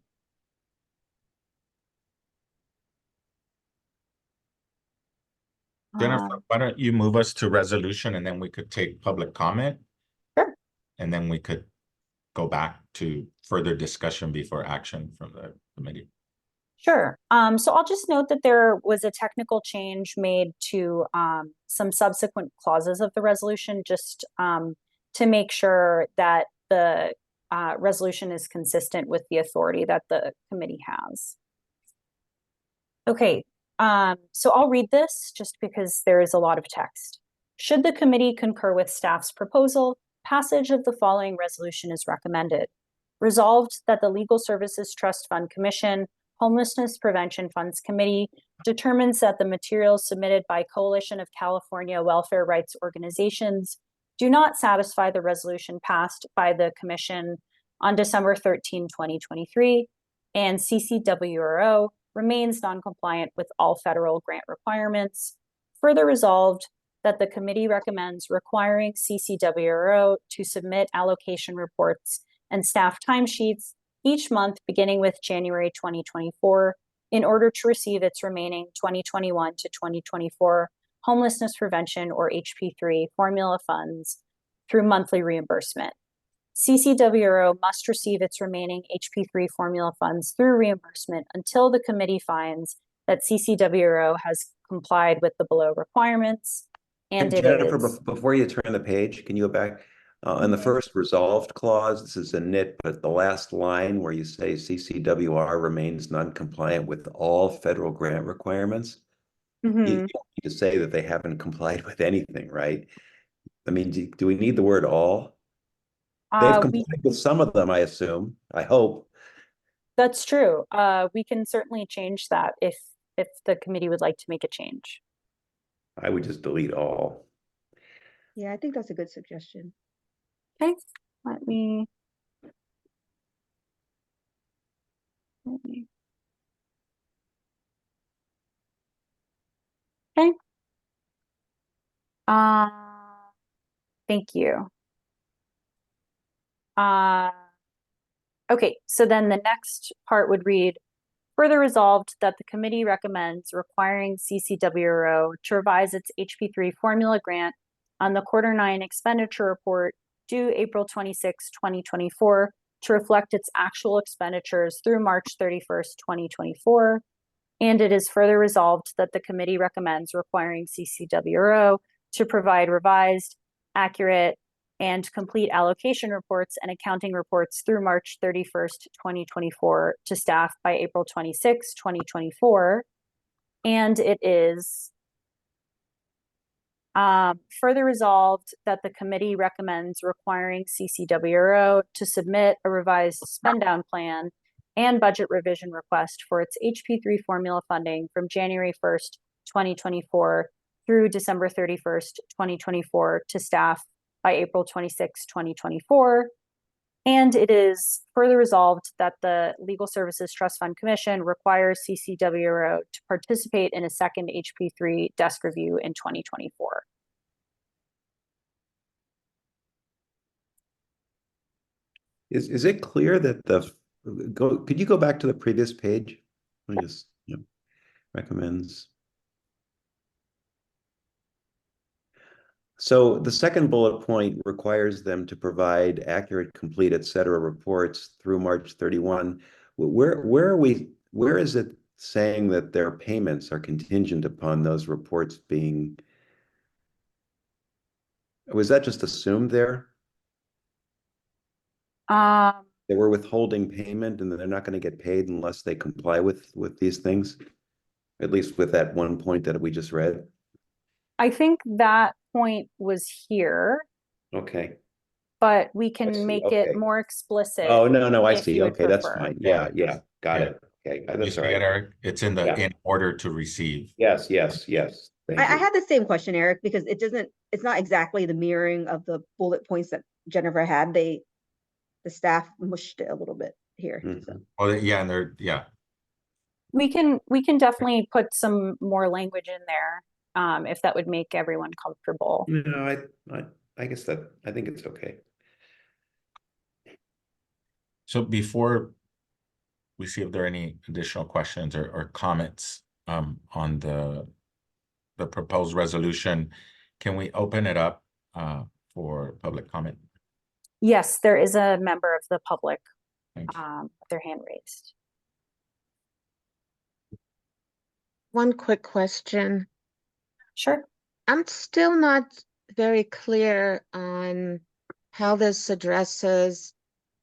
Jennifer, why don't you move us to resolution, and then we could take public comment? Sure. And then we could go back to further discussion before action from the committee. Sure. So I'll just note that there was a technical change made to some subsequent clauses of the resolution, just to make sure that the resolution is consistent with the authority that the committee has. Okay, so I'll read this just because there is a lot of text. Should the committee concur with staff's proposal, passage of the following resolution is recommended. Resolved that the Legal Services Trust Fund Commission Homelessness Prevention Funds Committee determines that the materials submitted by Coalition of California Welfare Rights Organizations do not satisfy the resolution passed by the Commission on December 13, 2023, and CCWRO remains non-compliant with all federal grant requirements. Further resolved that the committee recommends requiring CCWRO to submit allocation reports and staff timesheets each month beginning with January 2024 in order to receive its remaining 2021 to 2024 homelessness prevention, or HP3, formula funds through monthly reimbursement. CCWRO must receive its remaining HP3 formula funds through reimbursement until the committee finds that CCWRO has complied with the below requirements. And Jennifer, before you turn the page, can you go back? In the first resolved clause, this is a nit, but the last line where you say CCWR remains non-compliant with all federal grant requirements, you don't need to say that they haven't complied with anything, right? I mean, do we need the word all? They've complied with some of them, I assume. I hope. That's true. We can certainly change that if the committee would like to make a change. I would just delete all. Yeah, I think that's a good suggestion. Okay, let me. Okay. Thank you. Okay, so then the next part would read, further resolved that the committee recommends requiring CCWRO to revise its HP3 formula grant on the Q9 expenditure report due April 26, 2024 to reflect its actual expenditures through March 31st, 2024. And it is further resolved that the committee recommends requiring CCWRO to provide revised, accurate, and complete allocation reports and accounting reports through March 31st, 2024 to staff by April 26, 2024. And it is further resolved that the committee recommends requiring CCWRO to submit a revised spend down plan and budget revision request for its HP3 formula funding from January 1st, 2024 through December 31st, 2024 to staff by April 26, 2024. And it is further resolved that the Legal Services Trust Fund Commission requires CCWRO to participate in a second HP3 desk review in 2024. Is it clear that could you go back to the previous page? Let me just, recommends. So the second bullet point requires them to provide accurate, complete, et cetera, reports through March 31. Where is it saying that their payments are contingent upon those reports being, was that just assumed there? They were withholding payment and they're not going to get paid unless they comply with these things, at least with that one point that we just read. I think that point was here, Okay. but we I can see, make okay. it more explicit. Oh, no, I if see. you would Okay, that's prefer. fine. Yeah, got Yeah. it. Okay, You that's see all it, right. Eric? It's in the Yeah. in order to receive. Yes. Thank I you. had the same question, Eric, because it's not exactly the mirroring of the bullet points that Jennifer had. The staff mushed it a little bit here. So. Mhm. Oh, yeah, and We can definitely put some more language in there, if that would make everyone comfortable. No, I guess I think it's okay. So before we see if there are any additional questions or comments on the proposed resolution, can we open it up for public comment? Yes, there is a member of the public Thank you. with their hand raised. One quick question. Sure. I'm still not very clear on how this addresses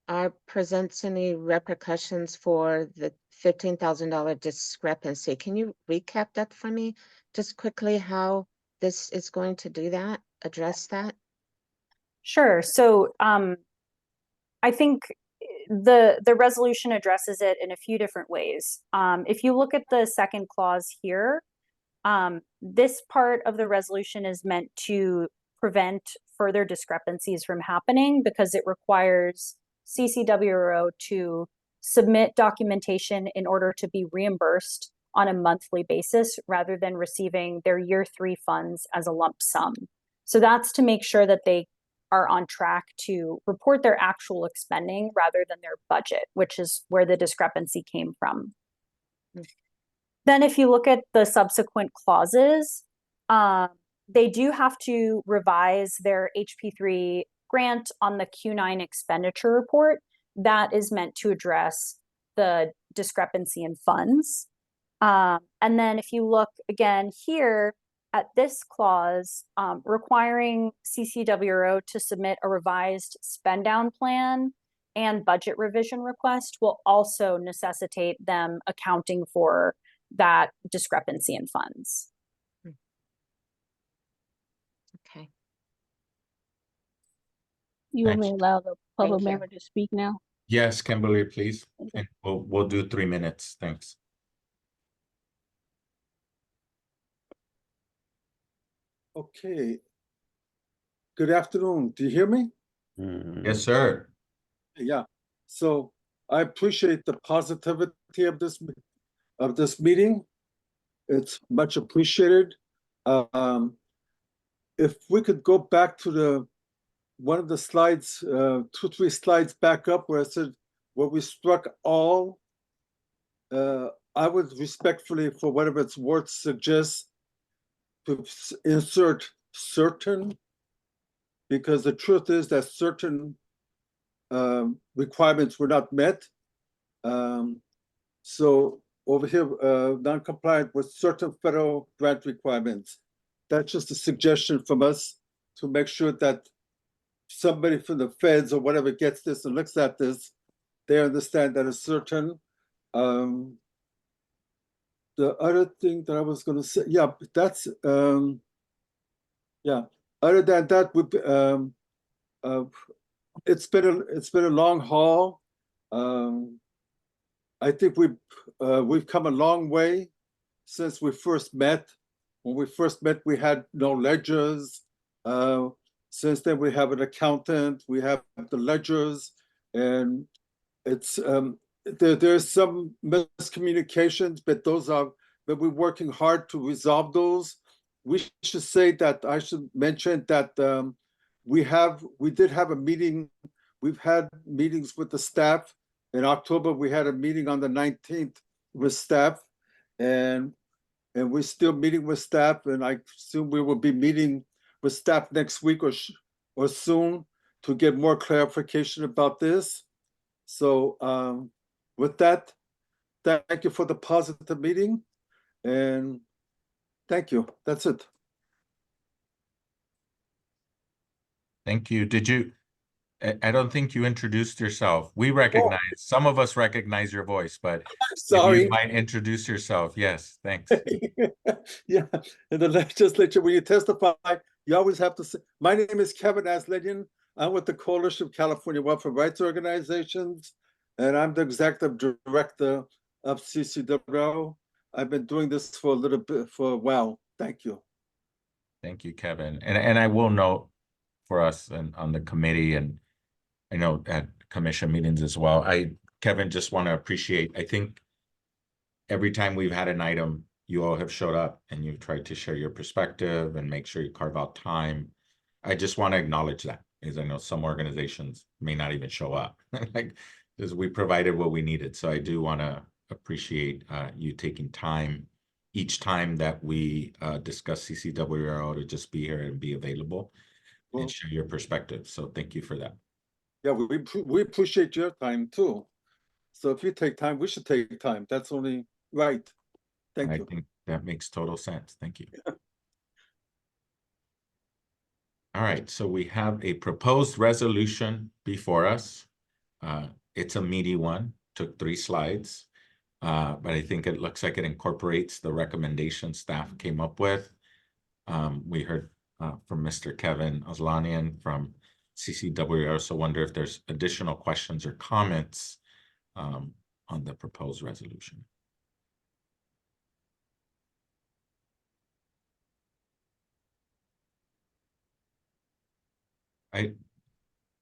or presents any repercussions for the $15,000 discrepancy. Can you recap that for me just quickly, how this is going to do that, address that? Sure. So I think the resolution addresses it in a few different ways. If you look at the second clause here, this part of the resolution is meant to prevent further discrepancies from happening because it requires CCWRO to submit documentation in order to be reimbursed on a monthly basis rather than receiving their year 3 funds as a lump sum. So that's to make sure that they are on track to report their actual expending rather than their budget, which is where the discrepancy came from. Then if you look at the subsequent clauses, they do have to revise their HP3 grant on the Q9 expenditure report. That is meant to address the discrepancy in funds. And then if you look again here at this clause, requiring CCWRO to submit a revised spend down plan and budget revision request will also necessitate them accounting for that discrepancy in funds. Okay. You want me to Thanks. allow the public Thank you. member to speak now? Yes, Kimberly, please. And we'll do 3 minutes. Thanks. Okay. Good afternoon. Do you hear me? Yes, sir. Yeah. So I appreciate the positivity of this meeting. It's much appreciated. If we could go back to one of the slides, 2, 3 slides back up where it said where we struck all. I would respectfully, for whatever it's worth, suggest to insert certain, because the truth is that certain requirements were not met. So over here, non-compliant with certain federal grant requirements. That's just a suggestion from us to make sure that somebody from the feds or whatever gets this and looks at this, they understand that it's certain. The other thing that I was going to say, yeah, that's yeah. Other than that, it's been a long haul. I think we've come a long way since we first met. When we first met, we had no ledgers. Since then, we have an accountant. We have the ledgers, and it's there's some miscommunications, but we're working hard to resolve those. We should say that I should mention that we did have a meeting. We've had meetings with the staff. In October, we had a meeting on the 19th with staff, and we're still meeting with staff, and I assume we will be meeting with staff next week or soon to get more clarification about this. So with that, thank you for the positive meeting, and thank you. That's it. I don't think you introduced yourself. We recognize, some of us recognize your voice, but if Sorry. you might introduce yourself. Yes, thanks. Yeah, in the legislature, when you testify, you always have to say, my name is Kevin Aslanian. I'm with the Coalition of California Welfare Rights Organizations, and I'm the executive director of CCWO. I've been doing this for a little bit, for a while. Thank you. Thank you, Kevin. And I will note for us and on the committee, and I know at commission meetings as well, Kevin, just want to appreciate, I think every time we've had an item, you all have showed up and you've tried to share your perspective and make sure you carve out time. I just want to acknowledge that, because I know some organizations may not even show up. Like, because we provided what we needed. So I do want to appreciate you taking time each time that we discuss CCWRO to just be here and be available and share your perspective. So thank you for that. Yeah, we appreciate your time too. So if you take time, we should take time. That's only right. Thank you. I think that makes total sense. Thank you. All right, so we have a proposed resolution before us. It's a meaty one, took 3 slides, but I think it looks like it incorporates the recommendations staff came up with. We heard from Mr. Kevin Aslanian from CCW. I also wonder if there's additional questions or comments on the proposed resolution.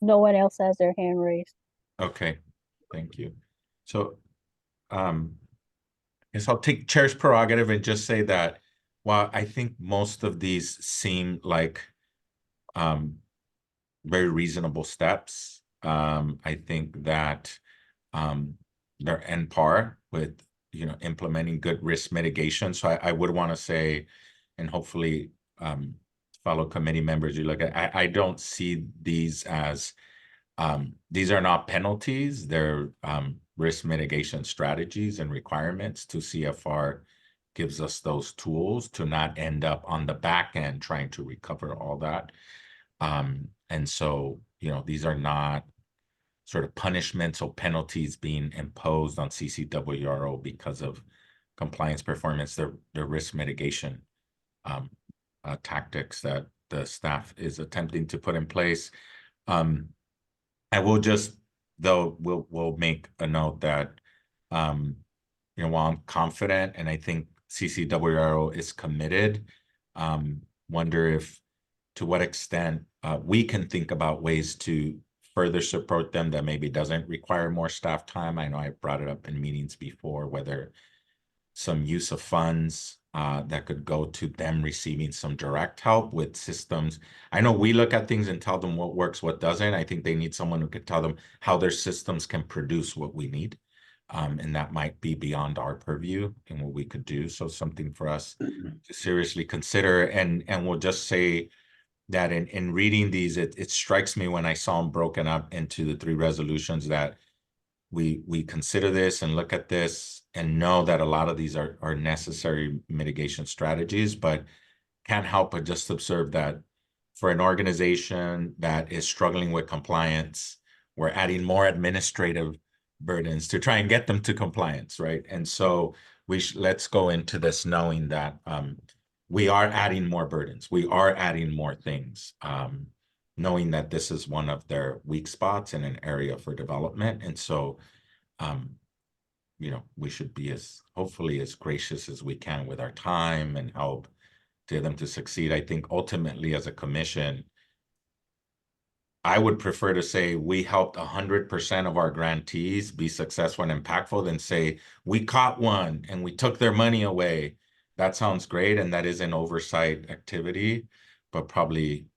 No one else has their hand raised. Okay, thank you. So I guess I'll take chair's prerogative and just say that while I think most of these seem like very reasonable steps, I think that they're en par with, you know, implementing good risk mitigation. So I would want to say, and hopefully fellow committee members, you look at, I don't see these as these are not penalties, they're risk mitigation strategies and requirements. To CFR gives us those tools to not end up on the back end trying to recover all that. And so, you know, these are not sort of punishments or penalties being imposed on CCWRO because of compliance performance. They're risk mitigation tactics that the staff is attempting to put in place. I will just, though, we'll make a note that, you know, while I'm confident and I think CCWRO is committed, wonder if, to what extent we can think about ways to further support them that maybe doesn't require more staff time. I know I brought it up in meetings before, whether some use of funds that could go to them receiving some direct help with systems. I know we look at things and tell them what works, what doesn't. I think they need someone who could tell them how their systems can produce what we need. And that might be beyond our purview and what we could do. So something for us to seriously consider. And we'll just say that in reading these, it strikes me when I saw them broken up into the 3 resolutions that we consider this and look at this and know that a lot of these are necessary mitigation strategies, but can't help but just observe that for an organization that is struggling with compliance, we're adding more administrative burdens to try and get them to compliance, right? And so let's go into this knowing that we are adding more burdens, we are adding more things, knowing that this is one of their weak spots in an area for development. And so, you know, we should be hopefully as gracious as we can with our time and help to them to succeed. I think ultimately as a commission, I would prefer to say we helped 100% of our grantees be successful and impactful than say we caught one and we took their money away. That sounds great, and that is an oversight activity, but probably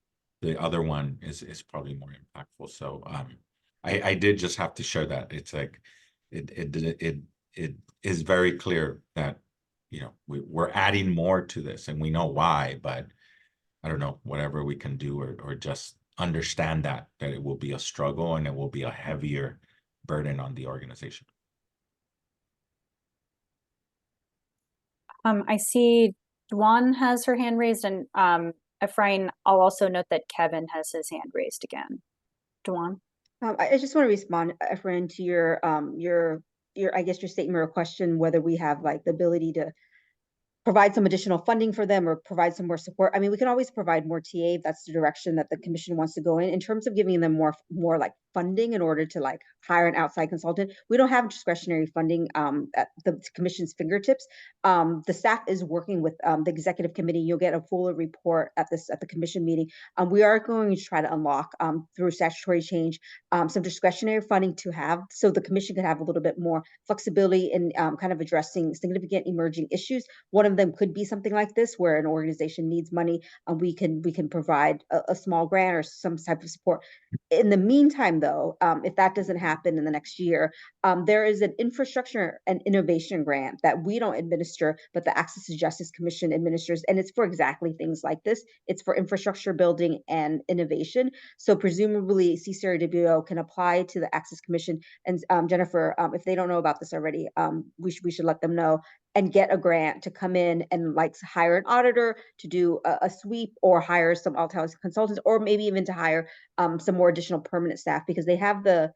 the other one is probably more impactful. So I did just have to share that. It's like it is very clear that, you know, we're adding more to this and we know why, but I don't know, whatever we can do or just understand that it will be a struggle and it will be a heavier burden on the organization. I see Duan has her hand raised, and Efrain, I'll also note that Kevin has his hand raised again. Duan. I just want to respond, Efren, to your, I guess your statement or question, whether we have like the ability to provide some additional funding for them or provide some more support. I mean, we can always provide more TA if that's the direction that the commission wants to go in terms of giving them more like funding in order to like hire an outside consultant. We don't have discretionary funding at the commission's fingertips. The staff is working with the executive committee. You'll get a fuller report at the commission meeting. We are going to try to unlock through statutory change some discretionary funding to have so the commission can have a little bit more flexibility in kind of addressing significant emerging issues. One of them could be something like this, where an organization needs money, and we can provide a small grant or some type of support. In the meantime, though, if that doesn't happen in the next year, there is an infrastructure and innovation grant that we don't administer, but the Access to Justice Commission administers, and it's for exactly things like this. It's for infrastructure building and innovation. So presumably, CCRWO can apply to the Access Commission. And Jennifer, if they don't know about this already, we should let them know, and get a grant to come in and like hire an auditor to do a sweep, or hire some outside consultants, or maybe even to hire some more additional permanent staff, because they have the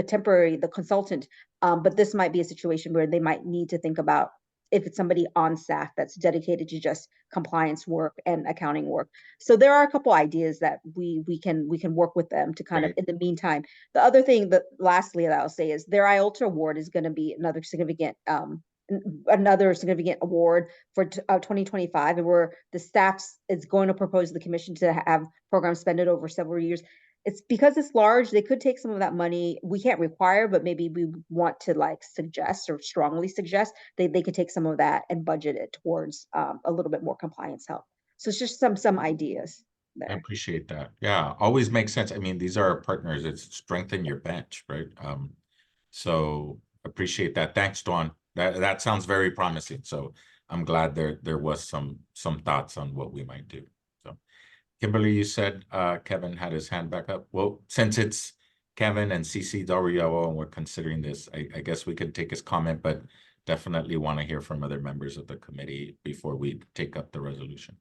temporary, the consultant, but this might be a situation where they might need to think about if it's somebody on staff that's dedicated to just compliance work and accounting work. So there are a couple ideas that we can work with them to kind of, in the meantime. The other thing that lastly that I'll say is their IULTA award is going to be another significant award for 2025, and where the staff is going to propose to the commission to have programs spend it over several years. It's because it's large, they could take some of that money. We can't require, but maybe we want to like suggest or strongly suggest they could take some of that and budget it towards a little bit more compliance help. So it's just some ideas I there. appreciate that. Yeah, always makes sense. I mean, these are our partners. It's strengthen your bench, right? So appreciate that. Thanks, Dawn. That sounds very promising. So I'm glad there was some thoughts on what we might do. So Kimberly, you said Kevin had his hand back up. Well, since it's Kevin and CCWO and we're considering this, I guess we could take his comment, but definitely want to hear from other members of the committee before we take up the resolution.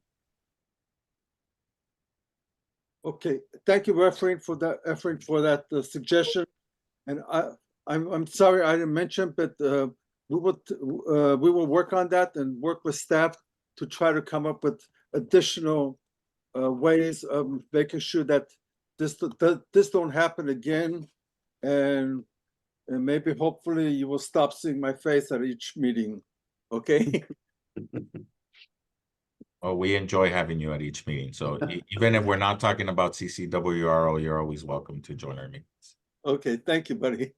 Okay, thank you, Efren, for that suggestion. And I'm sorry I didn't mention, but we will work on that and work with staff to try to come up with additional ways of making sure that this don't happen again, and maybe hopefully you will stop seeing my face at each meeting. Okay. Oh, we enjoy having you at each meeting. So even if we're not talking about CCWRO, you're always welcome to join our meetings. Okay, thank you, buddy.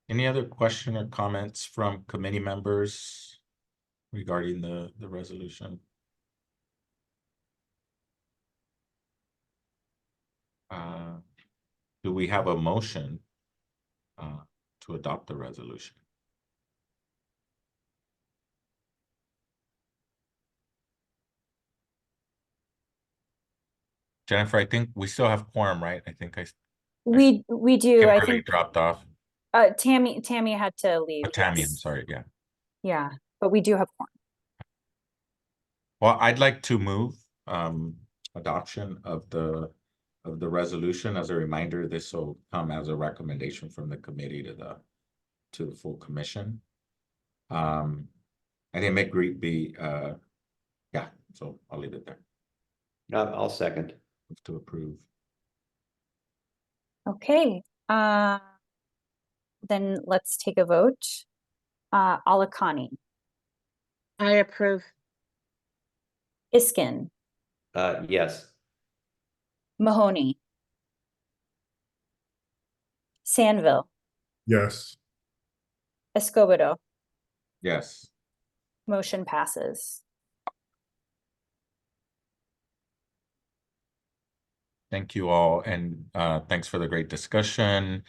Any other question or comments from committee members regarding the resolution? Do we have a motion to adopt the resolution? Jennifer, I think we still have quorum, right? I think We do. I Kimberly think dropped off. Tammy had to leave. Tammy, I'm yes. sorry, yeah. Yeah, but we do have quorum. Well, I'd like to move adoption of the resolution. As a reminder, this will come as a recommendation from the committee to the full commission. And then make be yeah, so I'll leave it there. I'll second. Move to approve. Okay. Then let's take a vote. Alakani, I approve. Iskin, Yes. Mahoney, Sanville, Yes. Escobedo. Yes. Motion passes. Thank you all, and thanks for the great discussion.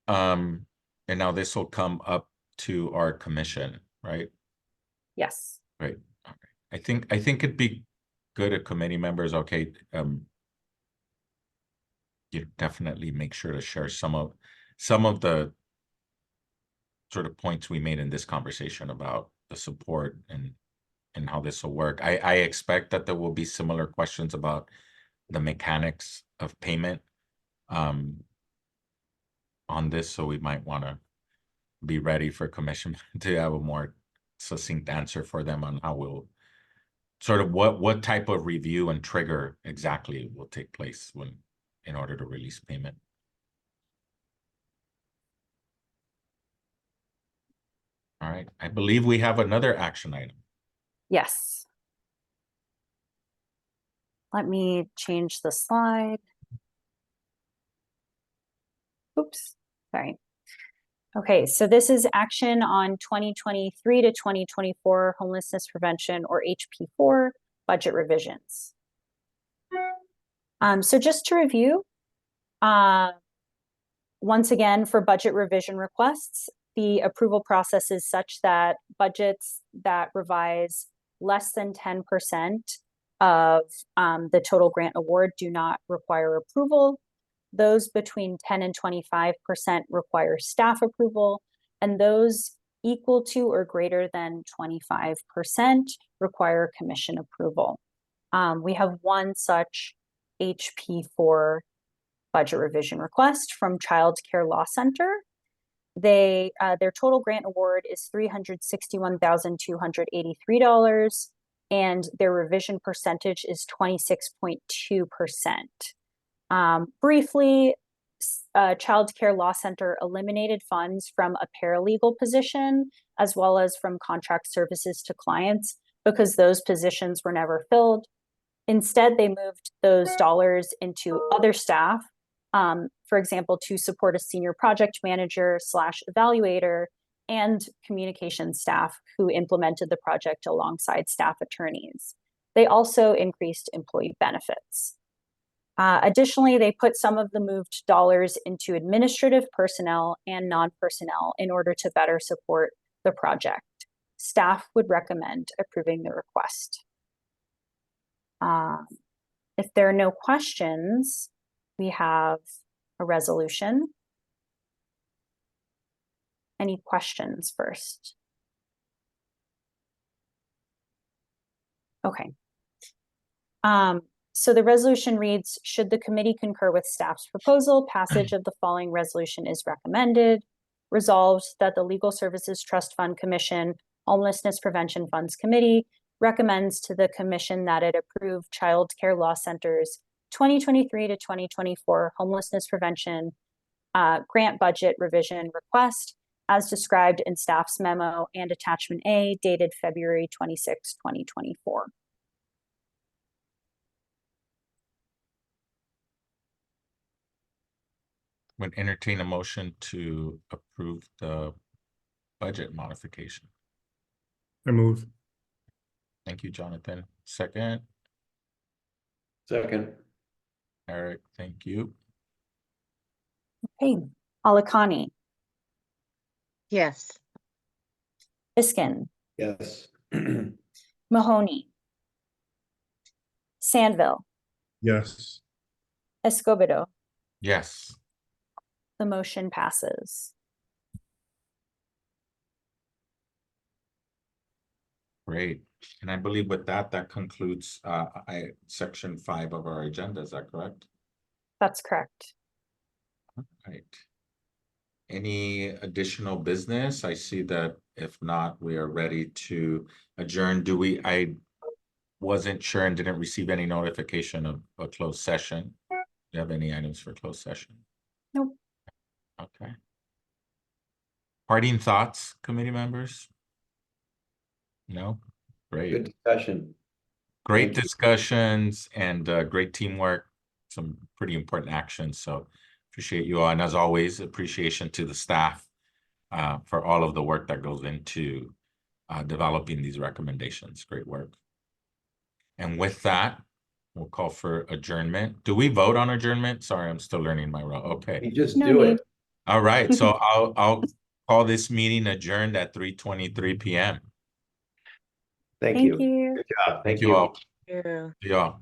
And now this will come up to our commission, right? Yes. Right. Okay. I think it'd be good if committee members, okay, you definitely make sure to share some of the sort of points we made in this conversation about the support and and how this will work. I expect that there will be similar questions about the mechanics of payment on this, so we might want to be ready for commission to have a more succinct answer for them on how we'll sort of what type of review and trigger exactly will take place in order to release payment. All right, I believe we have another action item. Yes. Let me change the slide. Oops, sorry. Okay, so this is action on 2023 to 2024 homelessness prevention, or HP4 budget revisions. So just to review, once again, for budget revision requests, the approval process is such that budgets that revise less than 10% of the total grant award do not require approval. Those between 10 and 25% require staff approval, and those equal to or greater than 25% require commission approval. We have one such HP4 budget revision request from Child Care Law Center. Their total grant award is $361,283, and their revision percentage is 26.2%. Briefly, Child Care Law Center eliminated funds from a paralegal position as well as from contract services to clients because those positions were never filled. Instead, they moved those dollars into other staff, for example, to support a senior project manager / evaluator and communication staff who implemented the project alongside staff attorneys. They also increased employee benefits. Additionally, they put some of the moved dollars into administrative personnel and non-personnel in order to better support the project. Staff would recommend approving the request. If there are no questions, we have a resolution. Any questions first? Okay. So the resolution reads, should the committee concur with staff's proposal, passage of the following resolution is recommended. Resolved that the Legal Services Trust Fund Commission Homelessness Prevention Funds Committee recommends to the commission that it approve Child Care Law Center's 2023 to 2024 homelessness prevention grant budget revision request as described in staff's memo and attachment A dated February 26, 2024. Would entertain a motion to approve the budget modification. I move. Thank you, Jonathan. Second. Second. Eric, thank you. Okay, Alakani, Yes. Iskin, Yes. Mahoney, Sandville, Yes. Escobedo. Yes. The motion passes. Great. And I believe with that, that concludes section 5 of our agenda. Is that correct? That's correct. All right. Any additional business? I see that if not, we are ready to adjourn. I wasn't sure and didn't receive any notification of a closed session. Do you have any items for closed session? Nope. Okay. Parting thoughts, committee members? No? Great. Good discussion. Great Thank you. discussions and great teamwork, some pretty important actions. So appreciate you all. And as always, appreciation to the staff for all of the work that goes into developing these recommendations. Great work. And with that, we'll call for adjournment. Do we vote on adjournment? Sorry, I'm still learning my role. Okay. You just No do need. it. All right. So I'll call this meeting adjourned at 3:23 p.m. Thank Thank you. you. Good job. Thank you you. all. Yeah. See y'all.